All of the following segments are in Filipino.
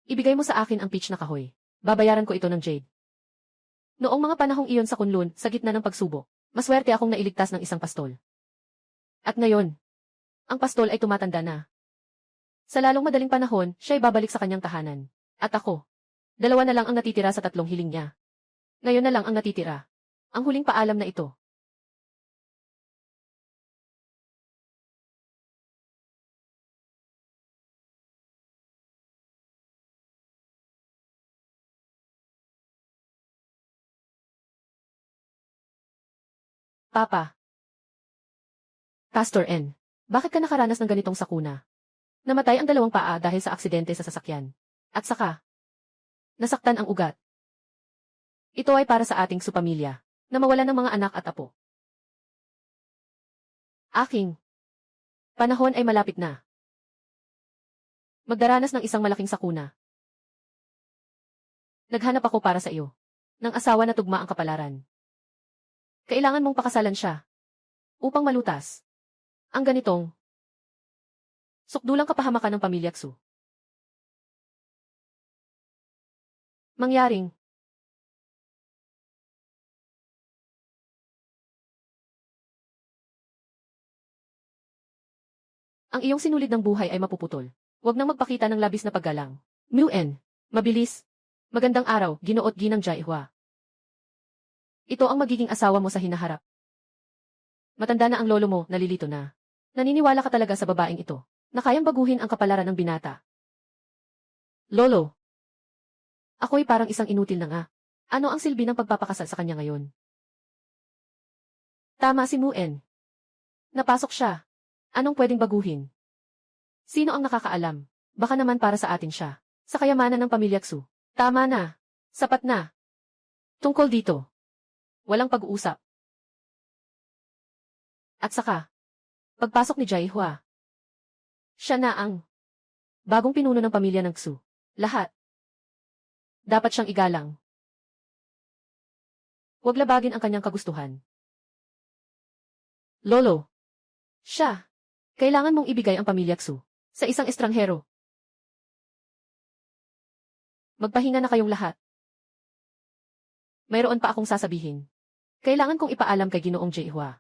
Ibigay mo sa akin ang peach na kahoy. Babayaran ko ito ng jade. Noong mga panahong iyon sa Kunlun, sa gitna ng pagsubok, maswerte akong nailigtas ng isang pastol. At ngayon, ang pastol ay tumatanda na. Sa lalong madaling panahon, siya'y babalik sa kanyang tahanan. At ako, dalawa na lang ang natitira sa tatlong hiling niya. Ngayon na lang ang natitira. Ang huling paalam na ito. Papa. Pastor N. Bakit ka nakaranas ng ganitong sakuna? Namatay ang dalawang paa dahil sa aksidente sa sasakyan. At saka, nasaktan ang ugat. Ito ay para sa ating supamilya, na mawalan ng mga anak at apo. Aking panahon ay malapit na. Magdaranas ng isang malaking sakuna. Naghanap ako para sa iyo, ng asawa na tugma ang kapalaran. Kailangan mong pakasalan siya, upang malutas ang ganitong sukdulang kapahamakan ng pamilya Xu. Mangyaring ang iyong sinulid ng buhay ay mapuputol. Huwag nang magpakita ng labis na paggalang. Muen, mabilis. Magandang araw, Ginoot Ginang Jaihua. Ito ang magiging asawa mo sa hinaharap. Matanda na ang lolo mo, nalilito na. Naniniwala ka talaga sa babaeng ito, na kayang baguhin ang kapalaran ng binata. Lolo. Ako'y parang isang inutil na nga. Ano ang silbi ng pagpapakasal sa kanya ngayon? Tama si Muen. Napasok siya. Anong pwedeng baguhin? Sino ang nakakaalam? Baka naman para sa atin siya. Sa kayamanan ng pamilya Xu. Tama na. Sapat na. Tungkol dito. Walang pag-uusap. At saka, pagpasok ni Jaihua. Siya na ang bagong pinuno ng pamilya ng Xu. Lahat. Dapat siyang igalang. Huwag labagin ang kanyang kagustuhan. Lolo. Siya. Kailangan mong ibigay ang pamilya Xu sa isang estranghero. Magpahinga na kayong lahat. Mayroon pa akong sasabihin. Kailangan kong ipaalam kay Ginoong Jaihua.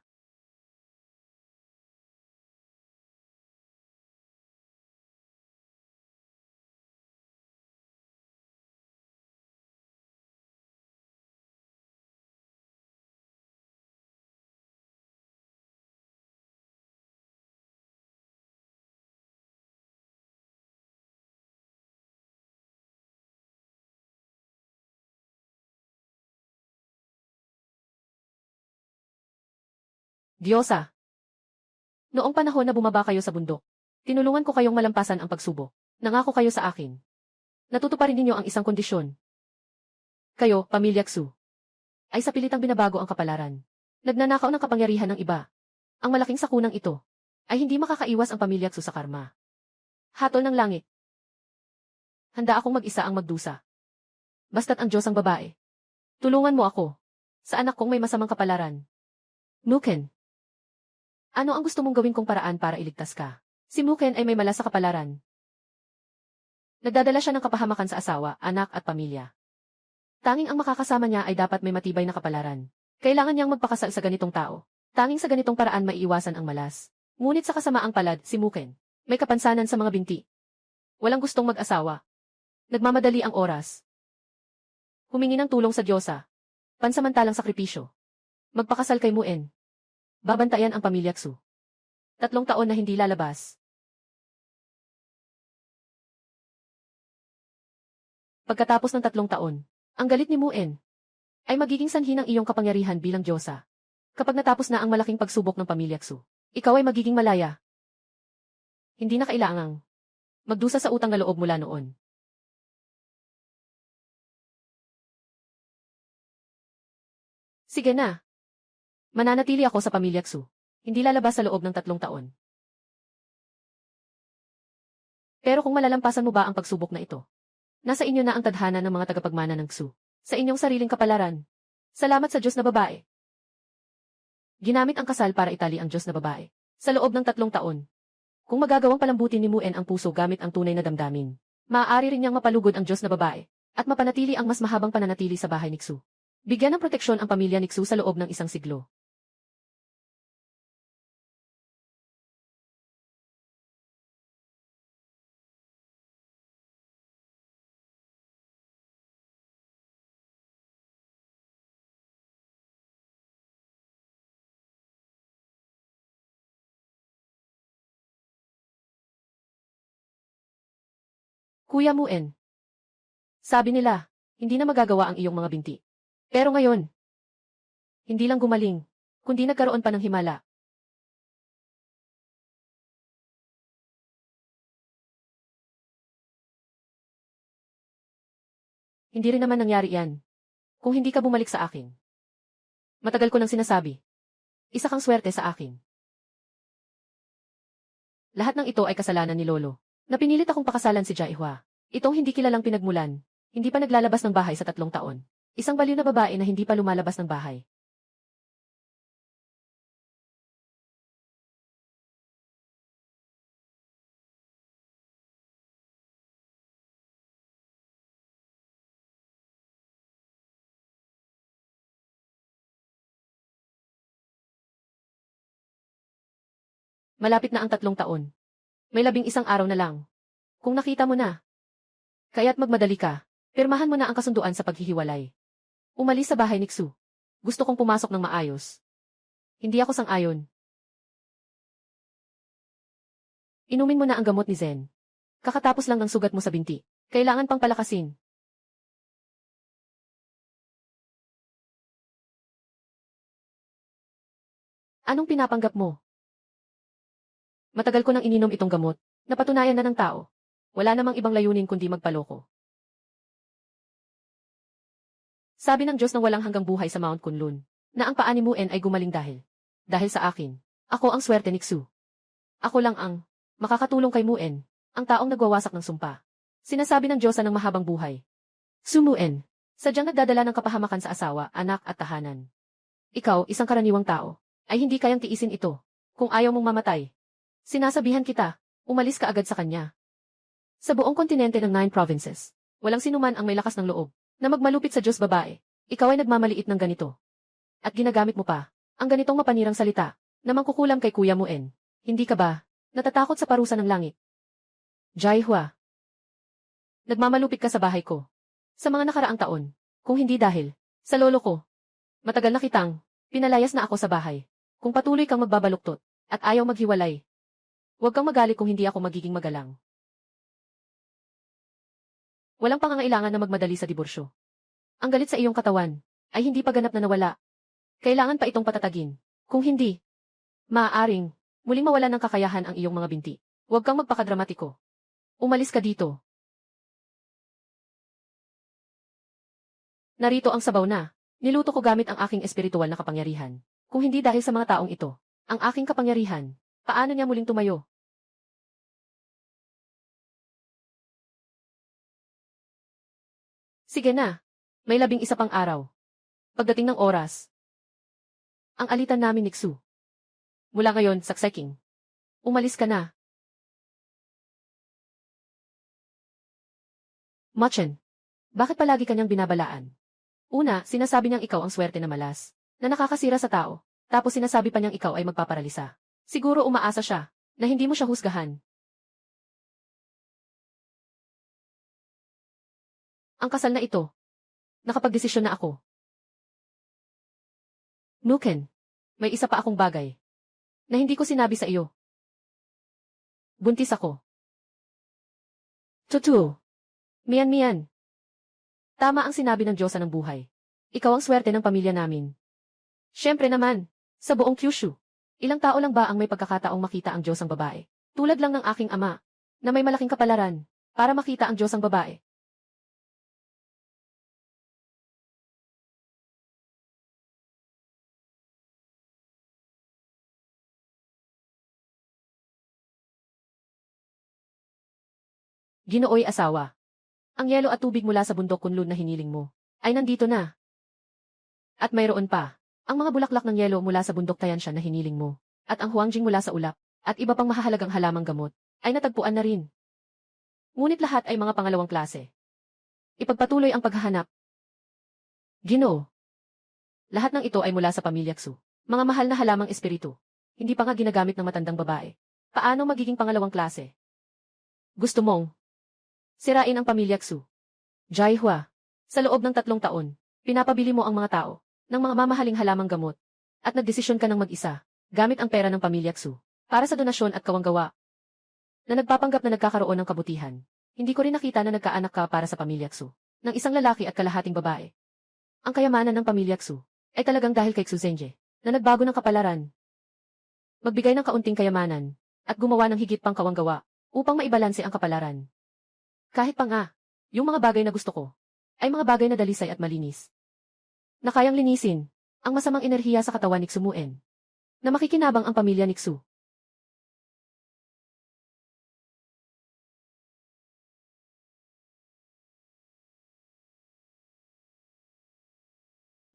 Diyosa. Noong panahon na bumaba kayo sa bundok, tinulungan ko kayong malampasan ang pagsubok. Nangako kayo sa akin. Natutuparin ninyo ang isang kondisyon. Kayo, pamilya Xu, ay sa pilitang binabago ang kapalaran. Nagnanakaw ng kapangyarihan ng iba. Ang malaking sakunang ito ay hindi makakaiwas ang pamilya Xu sa karma. Hatol ng langit. Handa akong mag-isa ang magdusa. Basta't ang Diyos ang babae. Tulungan mo ako sa anak kong may masamang kapalaran. Muken. Ano ang gusto mong gawin kong paraan para iligtas ka? Si Muken ay may malas sa kapalaran. Nagdadala siya ng kapahamakan sa asawa, anak at pamilya. Tanging ang makakasama niya ay dapat may matibay na kapalaran. Kailangan niyang magpakasal sa ganitong tao. Tanging sa ganitong paraan maiiwasan ang malas. Ngunit sa kasamaang palad, si Muken may kapansanan sa mga binti. Walang gustong mag-asawa. Nagmamadali ang oras. Humingi ng tulong sa Diyosa. Pansamantalang sakripisyo. Magpakasal kay Muen. Babantayan ang pamilya Xu. 3 taon na hindi lalabas. Pagkatapos ng 3 taon, ang galit ni Muen ay magiging sanhi ng iyong kapangyarihan bilang Diyosa. Kapag natapos na ang malaking pagsubok ng pamilya Xu, ikaw ay magiging malaya. Hindi na kailangang magdusa sa utang na loob mula noon. Sige na. Mananatili ako sa pamilya Xu. Hindi lalabas sa loob ng 3 taon. Pero kung malalampasan mo ba ang pagsubok na ito, nasa inyo na ang tadhana ng mga tagapagmana ng Xu. Sa inyong sariling kapalaran. Salamat sa Diyos na babae. Ginamit ang kasal para itali ang Diyos na babae. Sa loob ng 3 taon. Kung magagawang palambutin ni Muen ang puso gamit ang tunay na damdamin. Maaari rin niyang mapalugod ang Diyos na babae, at mapanatili ang mas mahabang pananatili sa bahay ni Xu. Bigyan ng proteksyon ang pamilya ni Xu sa loob ng isang siglo. Kuya Muen. Sabi nila, hindi na magagawa ang iyong mga binti. Pero ngayon, hindi lang gumaling, kundi nagkaroon pa ng himala. Hindi rin naman nangyari yan. Kung hindi ka bumalik sa akin. Matagal ko nang sinasabi. Isa kang swerte sa akin. Lahat ng ito ay kasalanan ni Lolo. Napinilit akong pakasalan si Jaihua. Itong hindi kilalang pinagmulan. Hindi pa naglalabas ng bahay sa 3 taon. Isang baliw na babae na hindi pa lumalabas ng bahay. Malapit na ang 3 taon. May 11 araw na lang. Kung nakita mo na, kaya't magmadali ka. Pirmahan mo na ang kasunduan sa paghihiwalay. Umalis sa bahay ni Xu. Gusto kong pumasok ng maayos. Hindi ako sang-ayon. Inumin mo na ang gamot ni Zen. Kakatapos lang ng sugat mo sa binti. Kailangan pang palakasin. Anong pinapanggap mo? Matagal ko nang ininom itong gamot. Napatunayan na ng tao. Wala namang ibang layunin kundi magpaloko. Sabi ng Diyos ng walang hanggang buhay sa Mount Kunlun, na ang paa ni Muen ay gumaling dahil sa akin. Ako ang swerte ni Xu. Ako lang ang makakatulong kay Muen, ang taong nagwawasak ng sumpa. Sinasabi ng Diyosa ng mahabang buhay. Xu Muen, sadyang nagdadala ng kapahamakan sa asawa, anak at tahanan. Ikaw, isang karaniwang tao, ay hindi kayang tiisin ito. Kung ayaw mong mamatay, sinasabihan kita, umalis ka agad sa kanya. Sa buong kontinente ng 9 provinces, walang sinuman ang may lakas ng loob na magmalupit sa Diyos babae. Ikaw ay nagmamaliit ng ganito. At ginagamit mo pa ang ganitong mapanirang salita na mangkukulam kay Kuya Muen. Hindi ka ba natatakot sa parusa ng langit? Jaihua, nagmamalupit ka sa bahay ko sa mga nakaraang taon, kung hindi dahil sa lolo ko. Matagal na kitang pinalayas na ako sa bahay. Kung patuloy kang magbabaluktot at ayaw maghiwalay, huwag kang magalit kung hindi ako magiging magalang. Walang pangangailangan na magmadali sa diborsyo. Ang galit sa iyong katawan ay hindi pa ganap na nawala. Kailangan pa itong patatagin. Kung hindi, maaaring muling mawalan ng kakayahan ang iyong mga binti. Huwag kang magpakadramatiko. Umalis ka dito. Narito ang sabaw na. Niluto ko gamit ang aking espiritual na kapangyarihan. Kung hindi dahil sa mga taong ito, ang aking kapangyarihan, paano niya muling tumayo? Sige na. May 11 pang araw. Pagdating ng oras, ang alitan namin ni Xu. Mula ngayon, sakseking. Umalis ka na. Machen, bakit palagi kanyang binabalaan? Una, sinasabi niyang ikaw ang swerte na malas, na nakakasira sa tao. Tapos sinasabi pa niyang ikaw ay magpaparalisa. Siguro umaasa siya, na hindi mo siya husgahan. Ang kasal na ito. Nakapagdesisyon na ako. Nuken, may isa pa akong bagay na hindi ko sinabi sa iyo. Buntis ako. Tutu. Miyan. Tama ang sinabi ng Diyosa ng buhay. Ikaw ang swerte ng pamilya namin. Siyempre naman, sa buong Kyushu, ilang tao lang ba ang may pagkakataong makita ang Diyosang babae? Tulad lang ng aking ama, na may malaking kapalaran, para makita ang Diyosang babae. Ginooy asawa. Ang yelo at tubig mula sa bundok Kunlun na hiniling mo, ay nandito na. At mayroon pa, ang mga bulaklak ng yelo mula sa bundok Tayanshan na hiniling mo, at ang huangjing mula sa ulap, at iba pang mahahalagang halamang gamot, ay natagpuan na rin. Ngunit lahat ay mga pangalawang klase. Ipagpatuloy ang paghahanap. Ginoo. Lahat ng ito ay mula sa pamilya Xu. Mga mahal na halamang espiritu. Hindi pa nga ginagamit ng matandang babae. Paano magiging pangalawang klase? Gusto mong sirain ang pamilya Xu. Jaihua. Sa loob ng 3 taon, pinapabili mo ang mga tao ng mga mamahaling halamang gamot at nagdesisyon ka ng mag-isa gamit ang pera ng pamilya Xu para sa donasyon at kawanggawa na nagpapanggap na nagkakaroon ng kabutihan. Hindi ko rin nakita na nagkaanak ka para sa pamilya Xu ng isang lalaki at kalahating babae. Ang kayamanan ng pamilya Xu ay talagang dahil kay Xu Zhenjie na nagbago ng kapalaran. Magbigay ng kaunting kayamanan at gumawa ng higit pang kawanggawa upang maibalanse ang kapalaran. Kahit pa nga, yung mga bagay na gusto ko ay mga bagay na dalisay at malinis. Na kayang linisin ang masamang enerhiya sa katawan ni Xu Muen. Na makikinabang ang pamilya ni Xu.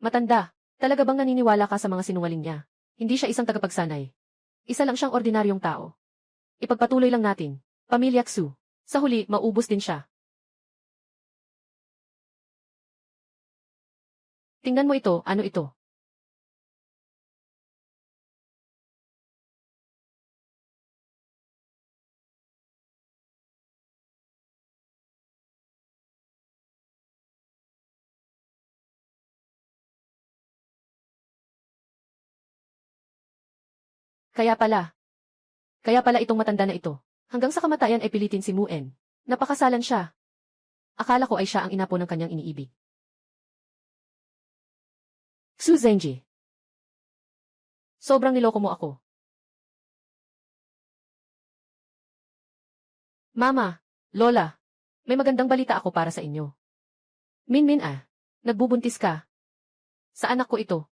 Matanda, talaga bang naniniwala ka sa mga sinungaling niya? Hindi siya isang tagapagsanay. Isa lang siyang ordinaryong tao. Ipagpatuloy lang natin. Pamilya Xu. Sa huli, maubos din siya. Tingnan mo ito, ano ito? Kaya pala. Kaya pala itong matanda na ito. Hanggang sa kamatayan ay pilitin si Muen. Napakasalan siya. Akala ko ay siya ang inapo ng kanyang iniibig. Xu Zhenjie. Sobrang niloko mo ako. Mama, Lola, may magandang balita ako para sa inyo. Minmin nagbubuntis ka. Sa anak ko ito.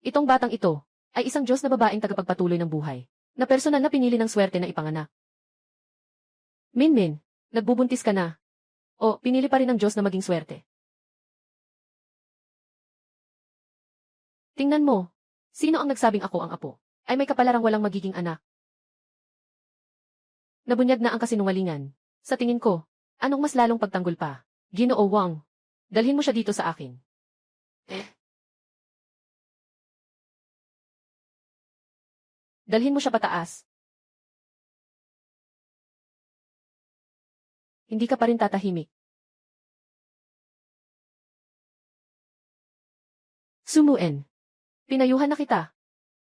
Itong batang ito ay isang Diyos na babaeng tagapagpatuloy ng buhay, na personal na pinili ng swerte na ipanganak. Minmin, nagbubuntis ka na. O, pinili pa rin ng Diyos na maging swerte. Tingnan mo, sino ang nagsabing ako ang apo, ay may kapalarang walang magiging anak. Nabunyag na ang kasinungalingan. Sa tingin ko, anong mas lalong pagtanggol pa? Ginoo Wang, dalhin mo siya dito sa akin. Dalhin mo siya pataas. Hindi ka pa rin tatahimik. Xu Muen. Pinayuhan na kita.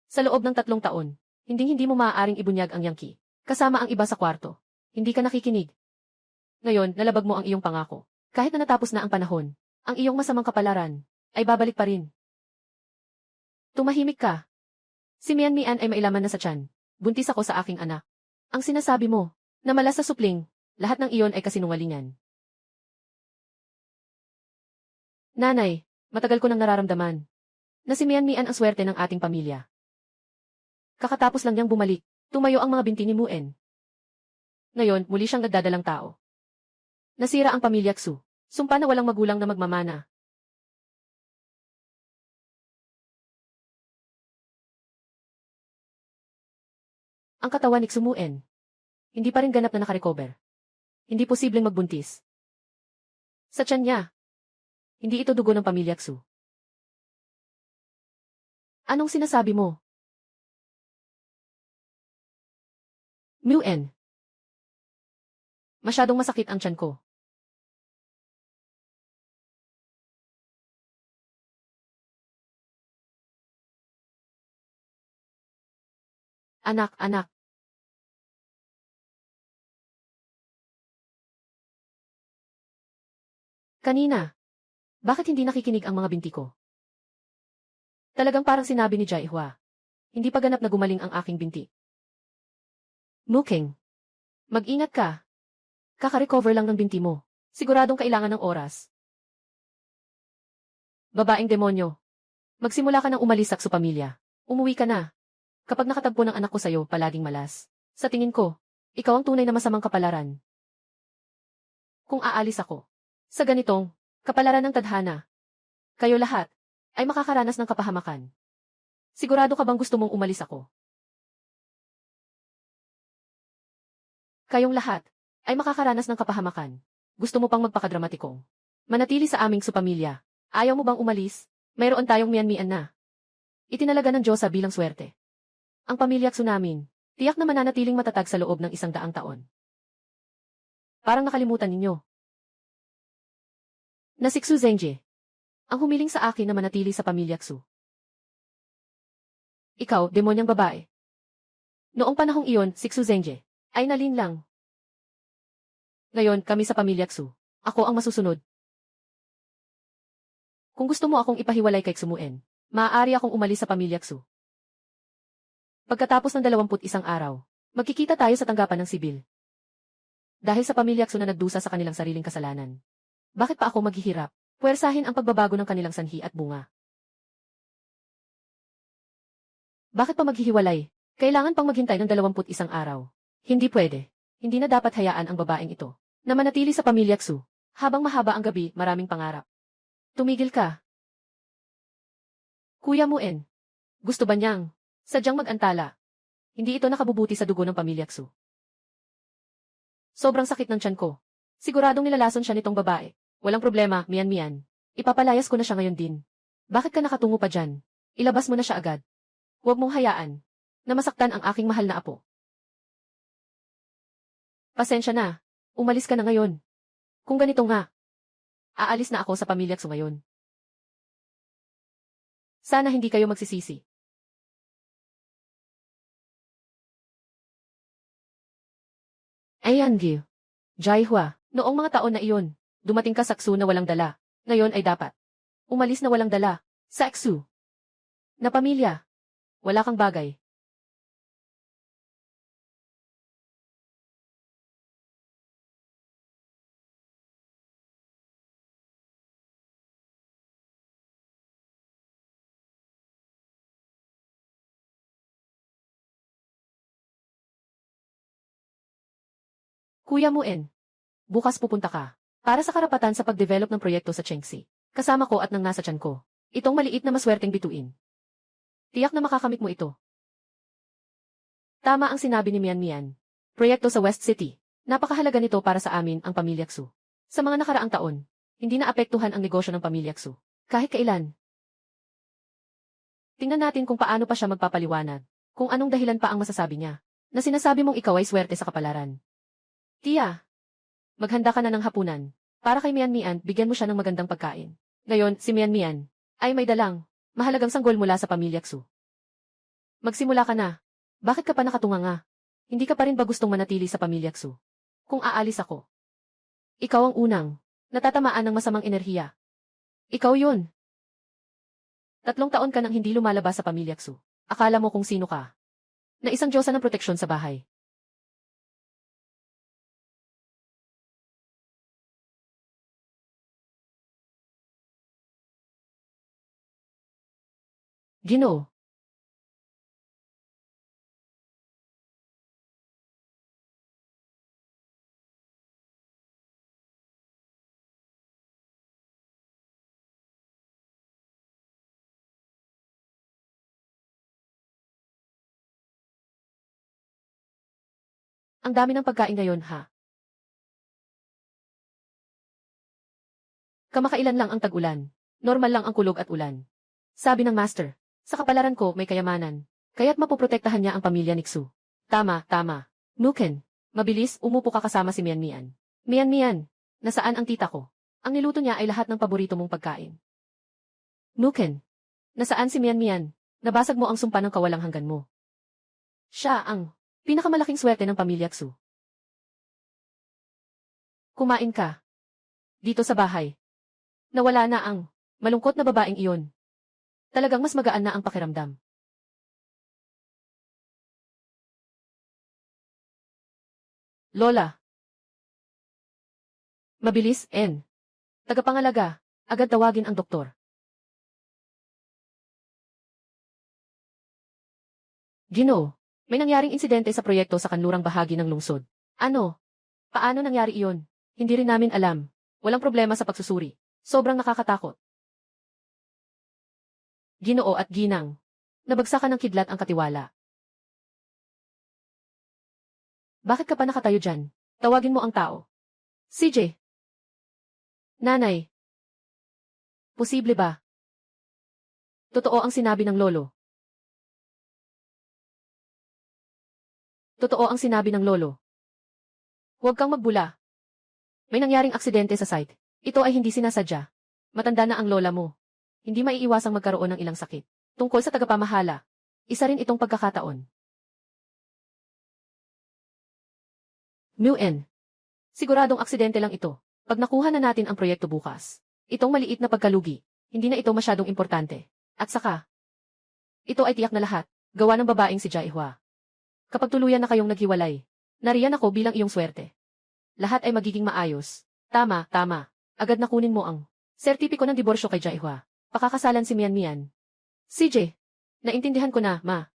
Sa loob ng 3 taon, hindi mo maaaring ibunyag ang Yangqi. Kasama ang iba sa kwarto. Hindi ka nakikinig. Ngayon, nalabag mo ang iyong pangako. Kahit na natapos na ang panahon, ang iyong masamang kapalaran ay babalik pa rin. Tumahimik ka. Si Mian ay mailaman na sa tiyan. Buntis ako sa aking anak. Ang sinasabi mo, na malas sa supling, lahat ng iyon ay kasinungalingan. Nanay, matagal ko nang nararamdaman na si Mian ang swerte ng ating pamilya. Kakatapos lang niyang bumalik, tumayo ang mga binti ni Muen. Ngayon, muli siyang nagdadalang tao. Nasira ang pamilya Xu. Sumpa na walang magulang na magmamana. Ang katawan ni Xu Muen. Hindi pa rin ganap na nakarecover. Hindi posibleng magbuntis. Sa tiyan niya. Hindi ito dugo ng pamilya Xu. Anong sinasabi mo? Muen. Masyadong masakit ang tiyan ko. Anak. Kanina. Bakit hindi nakikinig ang mga binti ko? Talagang parang sinabi ni Jaihua. Hindi pa ganap na gumaling ang aking binti. Muking. Mag-ingat ka. Kaka-recover lang ng binti mo. Siguradong kailangan ng oras. Babaeng demonyo. Magsimula ka ng umalis sa pamilya. Umuwi ka na. Kapag nakatagpo ng anak ko sa'yo, palaging malas. Sa tingin ko, ikaw ang tunay na masamang kapalaran. Kung aalis ako, sa ganitong kapalaran ng tadhana, kayo lahat ay makakaranas ng kapahamakan. Sigurado ka bang gusto mong umalis ako? Kayong lahat ay makakaranas ng kapahamakan. Gusto mo pang magpakadramatikong manatili sa aming supamilya? Ayaw mo bang umalis? Mayroon tayong miyan-miyan na itinalaga ng Diyosa bilang swerte. Ang pamilya Xu namin, tiyak na mananatiling matatag sa loob ng 100 taon. Parang nakalimutan ninyo na si Xu Zhengje ang humiling sa akin na manatili sa pamilya Xu. Ikaw, demonyang babae. Noong panahong iyon, si Xu Zhengje ay nalinlang. Ngayon, kami sa pamilya Xu. Ako ang masusunod. Kung gusto mo akong ipahiwalay kay Xumuen, maaari akong umalis sa pamilya Xu. Pagkatapos ng 21 araw, magkikita tayo sa tanggapan ng sibil. Dahil sa pamilya Xu na nagdusa sa kanilang sariling kasalanan. Bakit pa ako maghihirap? Puwersahin ang pagbabago ng kanilang sanhi at bunga. Bakit pa maghihiwalay? Kailangan pang maghintay ng 21 araw. Hindi pwede. Hindi na dapat hayaan ang babaeng ito na manatili sa pamilya Xu. Habang mahaba ang gabi, maraming pangarap. Tumigil ka. Kuya Muen. Gusto ba niyang sadyang mag-antala? Hindi ito nakabubuti sa dugo ng pamilya Xu. Sobrang sakit ng tiyan ko. Siguradong nilalason siya nitong babae. Walang problema, miyan-miyan. Ipapalayas ko na siya ngayon din. Bakit ka nakatungo pa dyan? Ilabas mo na siya agad. Huwag mong hayaan na masaktan ang aking mahal na apo. Pasensya na. Umalis ka na ngayon. Kung ganito nga, aalis na ako sa pamilya Xu ngayon. Sana hindi kayo magsisisi. Ayan, Gil. Jaihua, noong mga taon na iyon, dumating ka sa Xu na walang dala. Ngayon ay dapat umalis na walang dala. Sa Xu na pamilya. Wala kang bagay. Kuya Muen, bukas pupunta ka para sa karapatan sa pag-develop ng proyekto sa Chengxi. Kasama ko at ng nasa tiyan ko. Itong maliit na maswerteng bituin. Tiyak na makakamit mo ito. Tama ang sinabi ni Mian Mian. Proyekto sa West City. Napakahalaga nito para sa amin, ang pamilya Xu. Sa mga nakaraang taon, hindi na apektuhan ang negosyo ng pamilya Xu. Kahit kailan. Tingnan natin kung paano pa siya magpapaliwanag. Kung anong dahilan pa ang masasabi niya na sinasabi mong ikaw ay swerte sa kapalaran. Tia, maghanda ka na ng hapunan. Para kay Mian Mian, bigyan mo siya ng magandang pagkain. Ngayon, si Mian Mian ay may dalang mahalagang sanggol mula sa pamilya Xu. Magsimula ka na. Bakit ka pa nakatunganga? Hindi ka pa rin ba gustong manatili sa pamilya Xu? Kung aalis ako, ikaw ang unang natatamaan ng masamang enerhiya. Ikaw yun. 3 taon ka nang hindi lumalabas sa pamilya Xu. Akala mo kung sino ka? Na isang diyosa ng proteksyon sa bahay. Ginoo. Ang dami ng pagkain ngayon, ha? Kamakailan lang ang tag-ulan. Normal lang ang kulog at ulan. Sabi ng master, sa kapalaran ko may kayamanan. Kaya't mapoprotektahan niya ang pamilya ni Xu. Tama, tama. Nuken, mabilis, umupo ka kasama si Mian Mian. Mian Mian, nasaan ang tita ko? Ang niluto niya ay lahat ng paborito mong pagkain. Nuken, nasaan si Mian Mian? Nabasag mo ang sumpa ng kawalang hanggan mo. Siya ang pinakamalaking swerte ng pamilya Xu. Kumain ka. Dito sa bahay. Nawala na ang malungkot na babaeng iyon. Talagang mas magaan na ang pakiramdam. Lola. Mabilis, N. Tagapangalaga, agad tawagin ang doktor. Ginoo, may nangyaring insidente sa proyekto sa kanlurang bahagi ng lungsod. Ano? Paano nangyari iyon? Hindi rin namin alam. Walang problema sa pagsusuri. Sobrang nakakatakot. Ginoo at ginang. Nabagsakan ng kidlat ang katiwala. Bakit ka pa nakatayo dyan? Tawagin mo ang tao. CJ. Nanay. Posible ba? Totoo ang sinabi ng lolo. Totoo ang sinabi ng lolo. Huwag kang magbula. May nangyaring aksidente sa site. Ito ay hindi sinasadya. Matanda na ang lola mo. Hindi maiiwasang magkaroon ng ilang sakit. Tungkol sa tagapamahala. Isa rin itong pagkakataon. Nguyen. Siguradong aksidente lang ito. Pag nakuha na natin ang proyekto bukas, itong maliit na pagkalugi, hindi na ito masyadong importante. At saka, ito ay tiyak na lahat, gawa ng babaeng si Jaihua. Kapag tuluyan na kayong naghiwalay, nariyan ako bilang iyong swerte. Lahat ay magiging maayos. Tama, tama. Agad na kunin mo ang sertipiko ng diborsyo kay Jaihua. Pakakasalan si Mian Mian. CJ, naintindihan ko na, ma.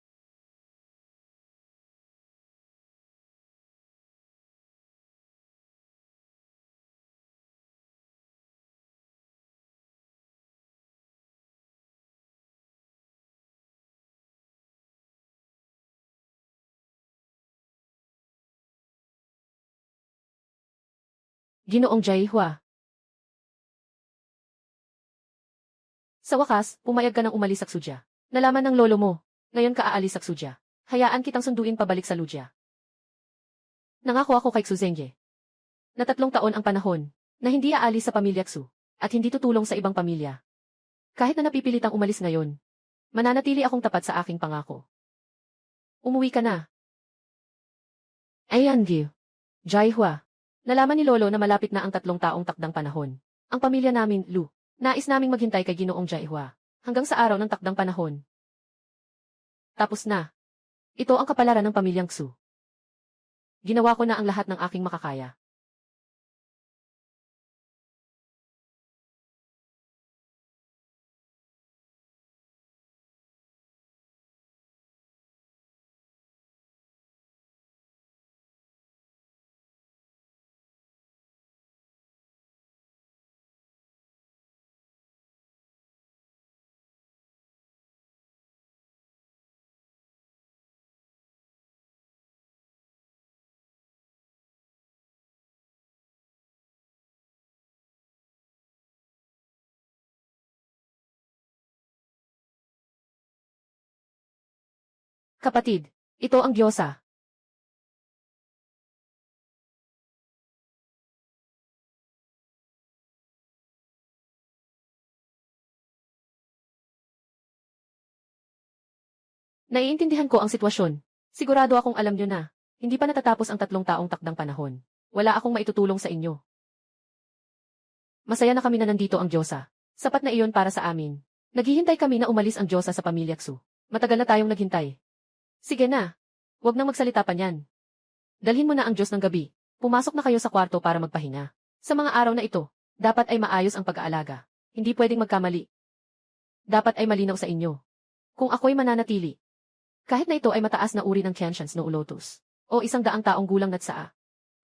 Ginoong Jaihua. Sa wakas, pumayag ka nang umalis sa Xudya. Nalaman ng lolo mo, ngayon ka aalis sa Xudya. Hayaan kitang sunduin pabalik sa Lujia. Nangako ako kay Xuzengye na 3 taon ang panahon na hindi aalis sa pamilya Xu at hindi tutulong sa ibang pamilya. Kahit na napipilitang umalis ngayon, mananatili akong tapat sa aking pangako. Umuwi ka na. Ayan, Gyu. Jaihua. Nalaman ni Lolo na malapit na ang 3 taong takdang panahon. Ang pamilya namin, Lu, nais naming maghintay kay Ginoong Jaihua hanggang sa araw ng takdang panahon. Tapos na. Ito ang kapalaran ng pamilyang Xu. Ginawa ko na ang lahat ng aking makakaya. Kapatid, ito ang Diyosa. Naiintindihan ko ang sitwasyon. Sigurado akong alam nyo na. Hindi pa natatapos ang 3 taong takdang panahon. Wala akong maitutulong sa inyo. Masaya na kami na nandito ang Diyosa. Sapat na iyon para sa amin. Naghihintay kami na umalis ang Diyosa sa pamilya Xu. Matagal na tayong naghintay. Sige na. Huwag nang magsalita pa niyan. Dalhin mo na ang Diyos ng gabi. Pumasok na kayo sa kwarto para magpahinga. Sa mga araw na ito, dapat ay maayos ang pag-aalaga. Hindi pwedeng magkamali. Dapat ay malinaw sa inyo. Kung ako'y mananatili, kahit na ito ay mataas na uri ng Kenshan Snow Lotus, o 100 taong gulang na tsaa,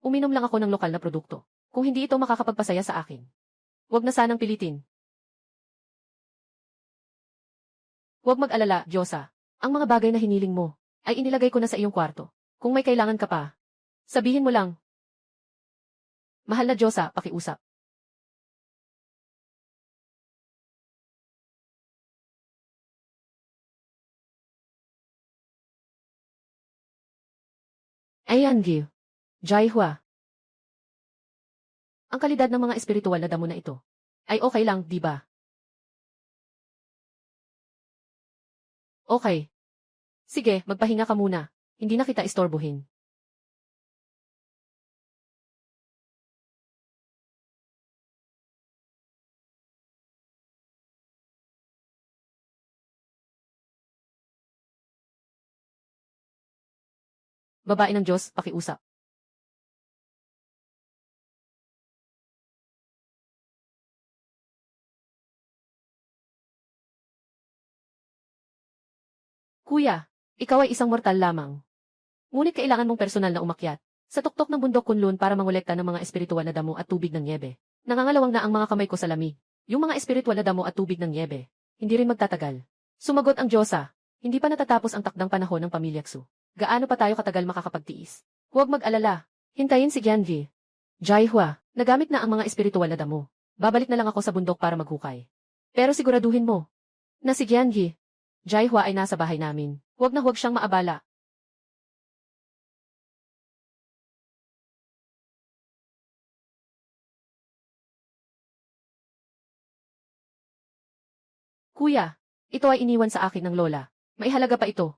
uminom lang ako ng lokal na produkto. Kung hindi ito makakapagpasaya sa akin, huwag na sanang pilitin. Huwag mag-alala, Diyosa. Ang mga bagay na hiniling mo, ay inilagay ko na sa iyong kwarto. Kung may kailangan ka pa, sabihin mo lang. Mahal na Diyosa, pakiusap. Ayan, Gyu. Jaihua. Ang kalidad ng mga espiritual na damo na ito, ay okay lang, di ba? Okay. Sige, magpahinga ka muna. Hindi na kita istorbohin. Babae ng Diyos, pakiusap. Kuya, ikaw ay isang mortal lamang. Ngunit kailangan mong personal na umakyat sa tuktok ng bundok Kunlun para mangolekta ng mga espiritual na damo at tubig ng niebe. Nangangalawang na ang mga kamay ko sa lamig. Yung mga espiritual na damo at tubig ng niebe, hindi rin magtatagal. Sumagot ang Diyosa, hindi pa natatapos ang takdang panahon ng pamilya Xu. Gaano pa tayo katagal makakapagtiis? Huwag mag-alala. Hintayin si Gyanji. Jaihua, nagamit na ang mga espiritual na damo. Babalik na lang ako sa bundok para maghukay. Pero siguraduhin mo na si Gyanji, Jaihua ay nasa bahay namin. Huwag na huwag siyang maabala. Kuya, ito ay iniwan sa akin ng lola. May halaga pa ito.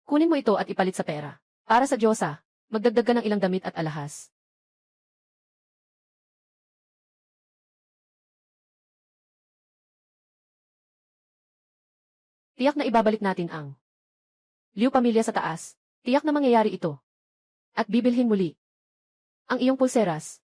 Kunin mo ito at ipalit sa pera. Para sa Diyosa, magdagdag ka ng ilang damit at alahas. Tiyak na ibabalik natin ang Liu pamilya sa taas. Tiyak na mangyayari ito. At bibilhin muli ang iyong pulseras.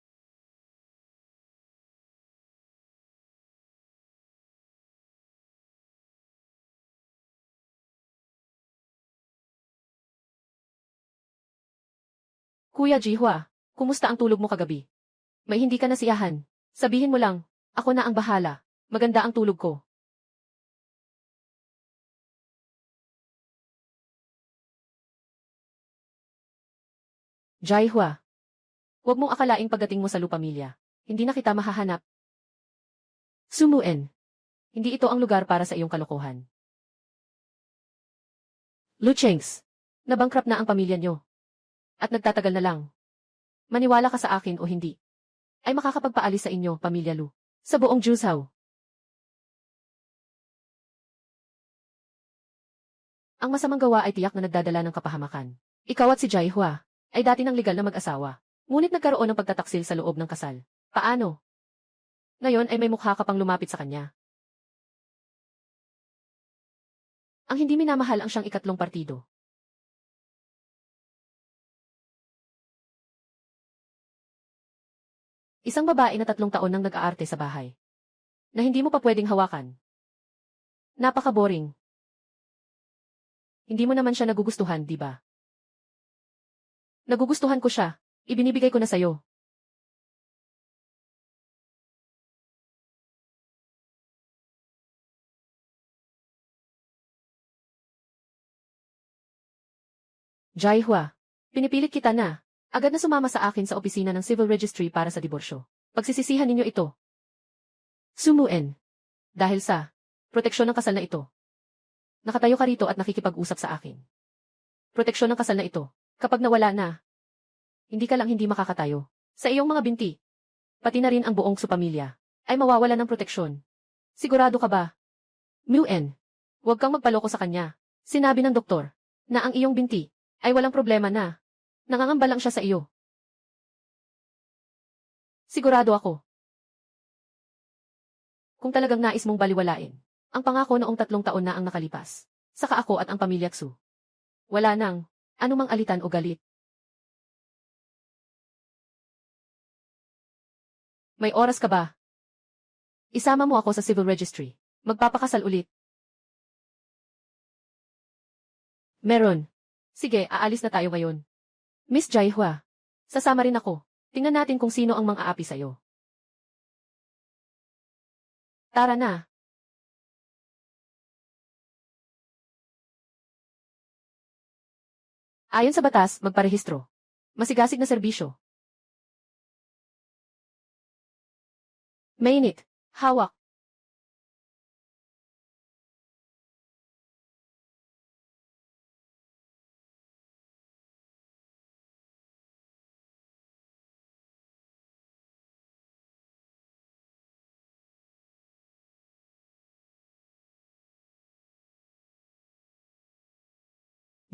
Kuya Jihua, kumusta ang tulog mo kagabi? May hindi ka nasiyahan. Sabihin mo lang, ako na ang bahala. Maganda ang tulog ko. Jaihua, huwag mong akalaing pagdating mo sa Lu pamilya, hindi na kita mahahanap. Sumuen. Hindi ito ang lugar para sa iyong kalokohan. Lu Chengs, nabankrupt na ang pamilya nyo. At nagtatagal na lang. Maniwala ka sa akin o hindi, ay makakapagpaalis sa inyo, pamilya Lu, sa buong Juzhou. Ang masamang gawa ay tiyak na nagdadala ng kapahamakan. Ikaw at si Jaihua ay dati ng legal na mag-asawa. Ngunit nagkaroon ng pagtataksil sa loob ng kasal. Paano? Ngayon ay may mukha ka pang lumapit sa kanya. Ang hindi minamahal ang siyang ikatlong partido. Isang babae na 3 taon nang nag-aarte sa bahay. Na hindi mo pa pwedeng hawakan. Napaka-boring. Hindi mo naman siya nagugustuhan, di ba? Nagugustuhan ko siya. Ibinibigay ko na sayo. Jaihua, pinipilit kita na. Agad na sumama sa akin sa opisina ng Civil Registry para sa diborsyo. Pagsisisihan ninyo ito. Sumuen. Dahil sa proteksyon ng kasal na ito. Nakatayo ka rito at nakikipag-usap sa akin. Proteksyon ng kasal na ito. Kapag nawala na, hindi ka lang hindi makakatayo. Sa iyong mga binti, pati na rin ang buong supamilya, ay mawawala ng proteksyon. Sigurado ka ba? Muen. Huwag kang magpaloko sa kanya. Sinabi ng doktor na ang iyong binti ay walang problema na. Nangangamba lang siya sa iyo. Sigurado ako. Kung talagang nais mong baliwalain, ang pangako noong 3 taon na ang nakalipas, saka ako at ang pamilya Xu. Wala nang anumang alitan o galit. May oras ka ba? Isama mo ako sa Civil Registry. Magpapakasal ulit. Meron. Sige, aalis na tayo ngayon. Miss Jaihua, sasama rin ako. Tingnan natin kung sino ang mang-aapi sa'yo. Tara na. Ayon sa batas, magparehistro. Masigasig na serbisyo. Mainit. Hawak.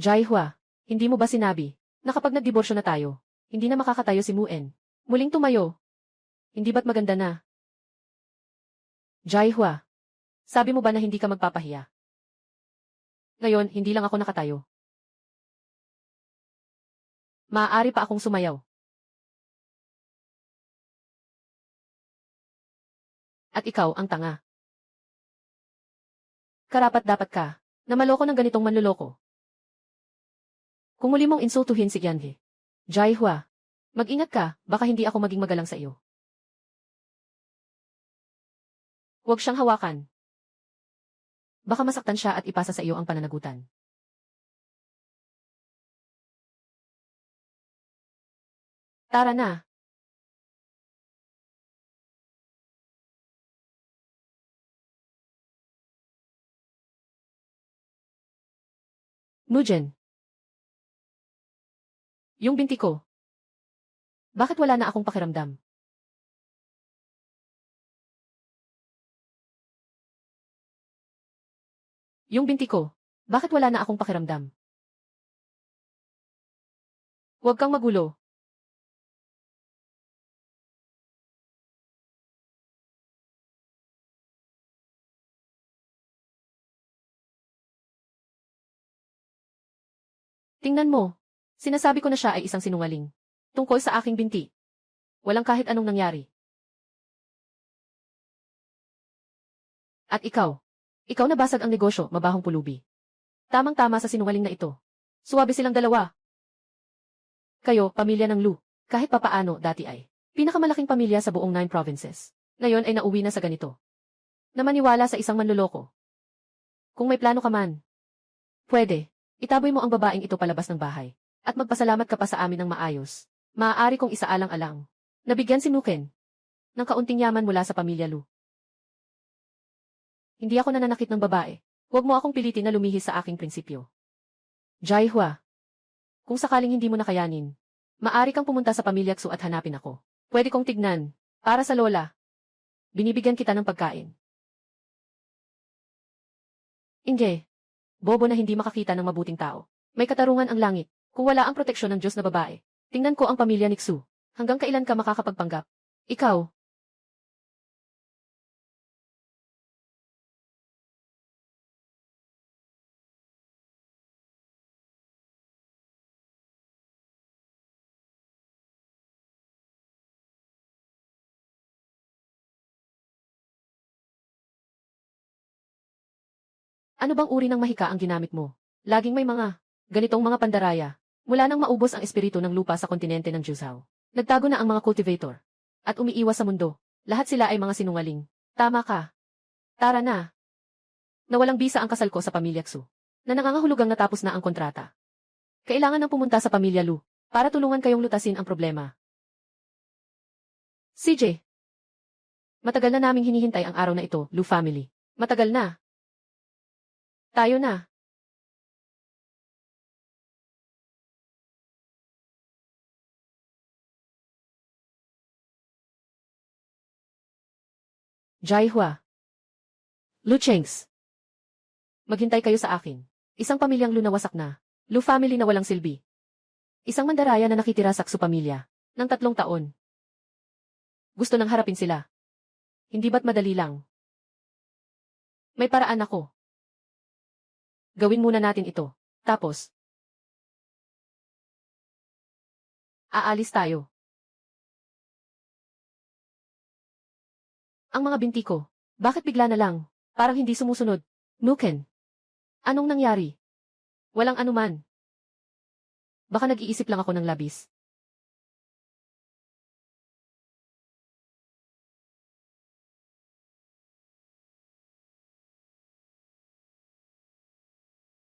Jaihua, hindi mo ba sinabi na kapag nagdiborsyo na tayo, hindi na makakatayo si Muen? Muling tumayo. Hindi ba't maganda na? Jaihua, sabi mo ba na hindi ka magpapahiya? Ngayon, hindi lang ako nakatayo. Maaari pa akong sumayaw. At ikaw ang tanga. Karapat-dapat ka na maloko ng ganitong manloloko. Kung muli mong insultuhin si Gyanhe. Jaihua, mag-ingat ka, baka hindi ako maging magalang sa iyo. Huwag siyang hawakan. Baka masaktan siya at ipasa sa iyo ang pananagutan. Tara na. Mujen. Yung binti ko. Bakit wala na akong pakiramdam? Yung binti ko. Bakit wala na akong pakiramdam? Huwag kang magulo. Tingnan mo. Sinasabi ko na siya ay isang sinungaling. Tungkol sa aking binti. Walang kahit anong nangyari. At ikaw. Ikaw nabasag ang negosyo, mabahong pulubi. Tamang-tama sa sinungaling na ito. Suwabe silang dalawa. Kayo, pamilya ng Lu. Kahit papaano, dati ay pinakamalaking pamilya sa buong 9 provinces. Ngayon ay nauwi na sa ganito. Na maniwala sa isang manloloko. Kung may plano ka man, pwede. Itaboy mo ang babaeng ito palabas ng bahay. At magpasalamat ka pa sa amin ng maayos. Maaari kong isaalang-alang. Nabigyan si Nuken ng kaunting yaman mula sa pamilya Lu. Hindi ako nananakit ng babae. Huwag mo akong pilitin na lumihis sa aking prinsipyo. Jaihua. Kung sakaling hindi mo nakayanin, maaari kang pumunta sa pamilya Xu at hanapin ako. Pwede kong tignan. Para sa lola. Binibigyan kita ng pagkain. Inge. Bobo na hindi makakita ng mabuting tao. May katarungan ang langit. Kung wala ang proteksyon ng Diyos na babae. Tingnan ko ang pamilya ni Xu. Hanggang kailan ka makakapagpanggap? Ikaw. Ano bang uri ng mahika ang ginamit mo? Laging may mga ganitong mga pandaraya. Mula nang maubos ang espiritu ng lupa sa kontinente ng Juzhao. Nagtago na ang mga cultivator. At umiiwas sa mundo. Lahat sila ay mga sinungaling. Tama ka. Tara na. Nawalang bisa ang kasal ko sa pamilya Xu. Na nangangahulugang natapos na ang kontrata. Kailangan nang pumunta sa pamilya Lu. Para tulungan kayong lutasin ang problema. CJ. Matagal na naming hinihintay ang araw na ito, Lu family. Matagal na. Tayo na. Jaihua. Lu Chengs. Maghintay kayo sa akin. Isang pamilyang Lu na wasak na. Lu family na walang silbi. Isang mandaraya na nakitira sa Xu pamilya. Ng 3 taon. Gusto nang harapin sila. Hindi ba't madali lang? May paraan ako. Gawin muna natin ito. Tapos, aalis tayo. Ang mga binti ko. Bakit bigla na lang? Parang hindi sumusunod. Nuken. Anong nangyari? Walang anuman. Baka nag-iisip lang ako ng labis.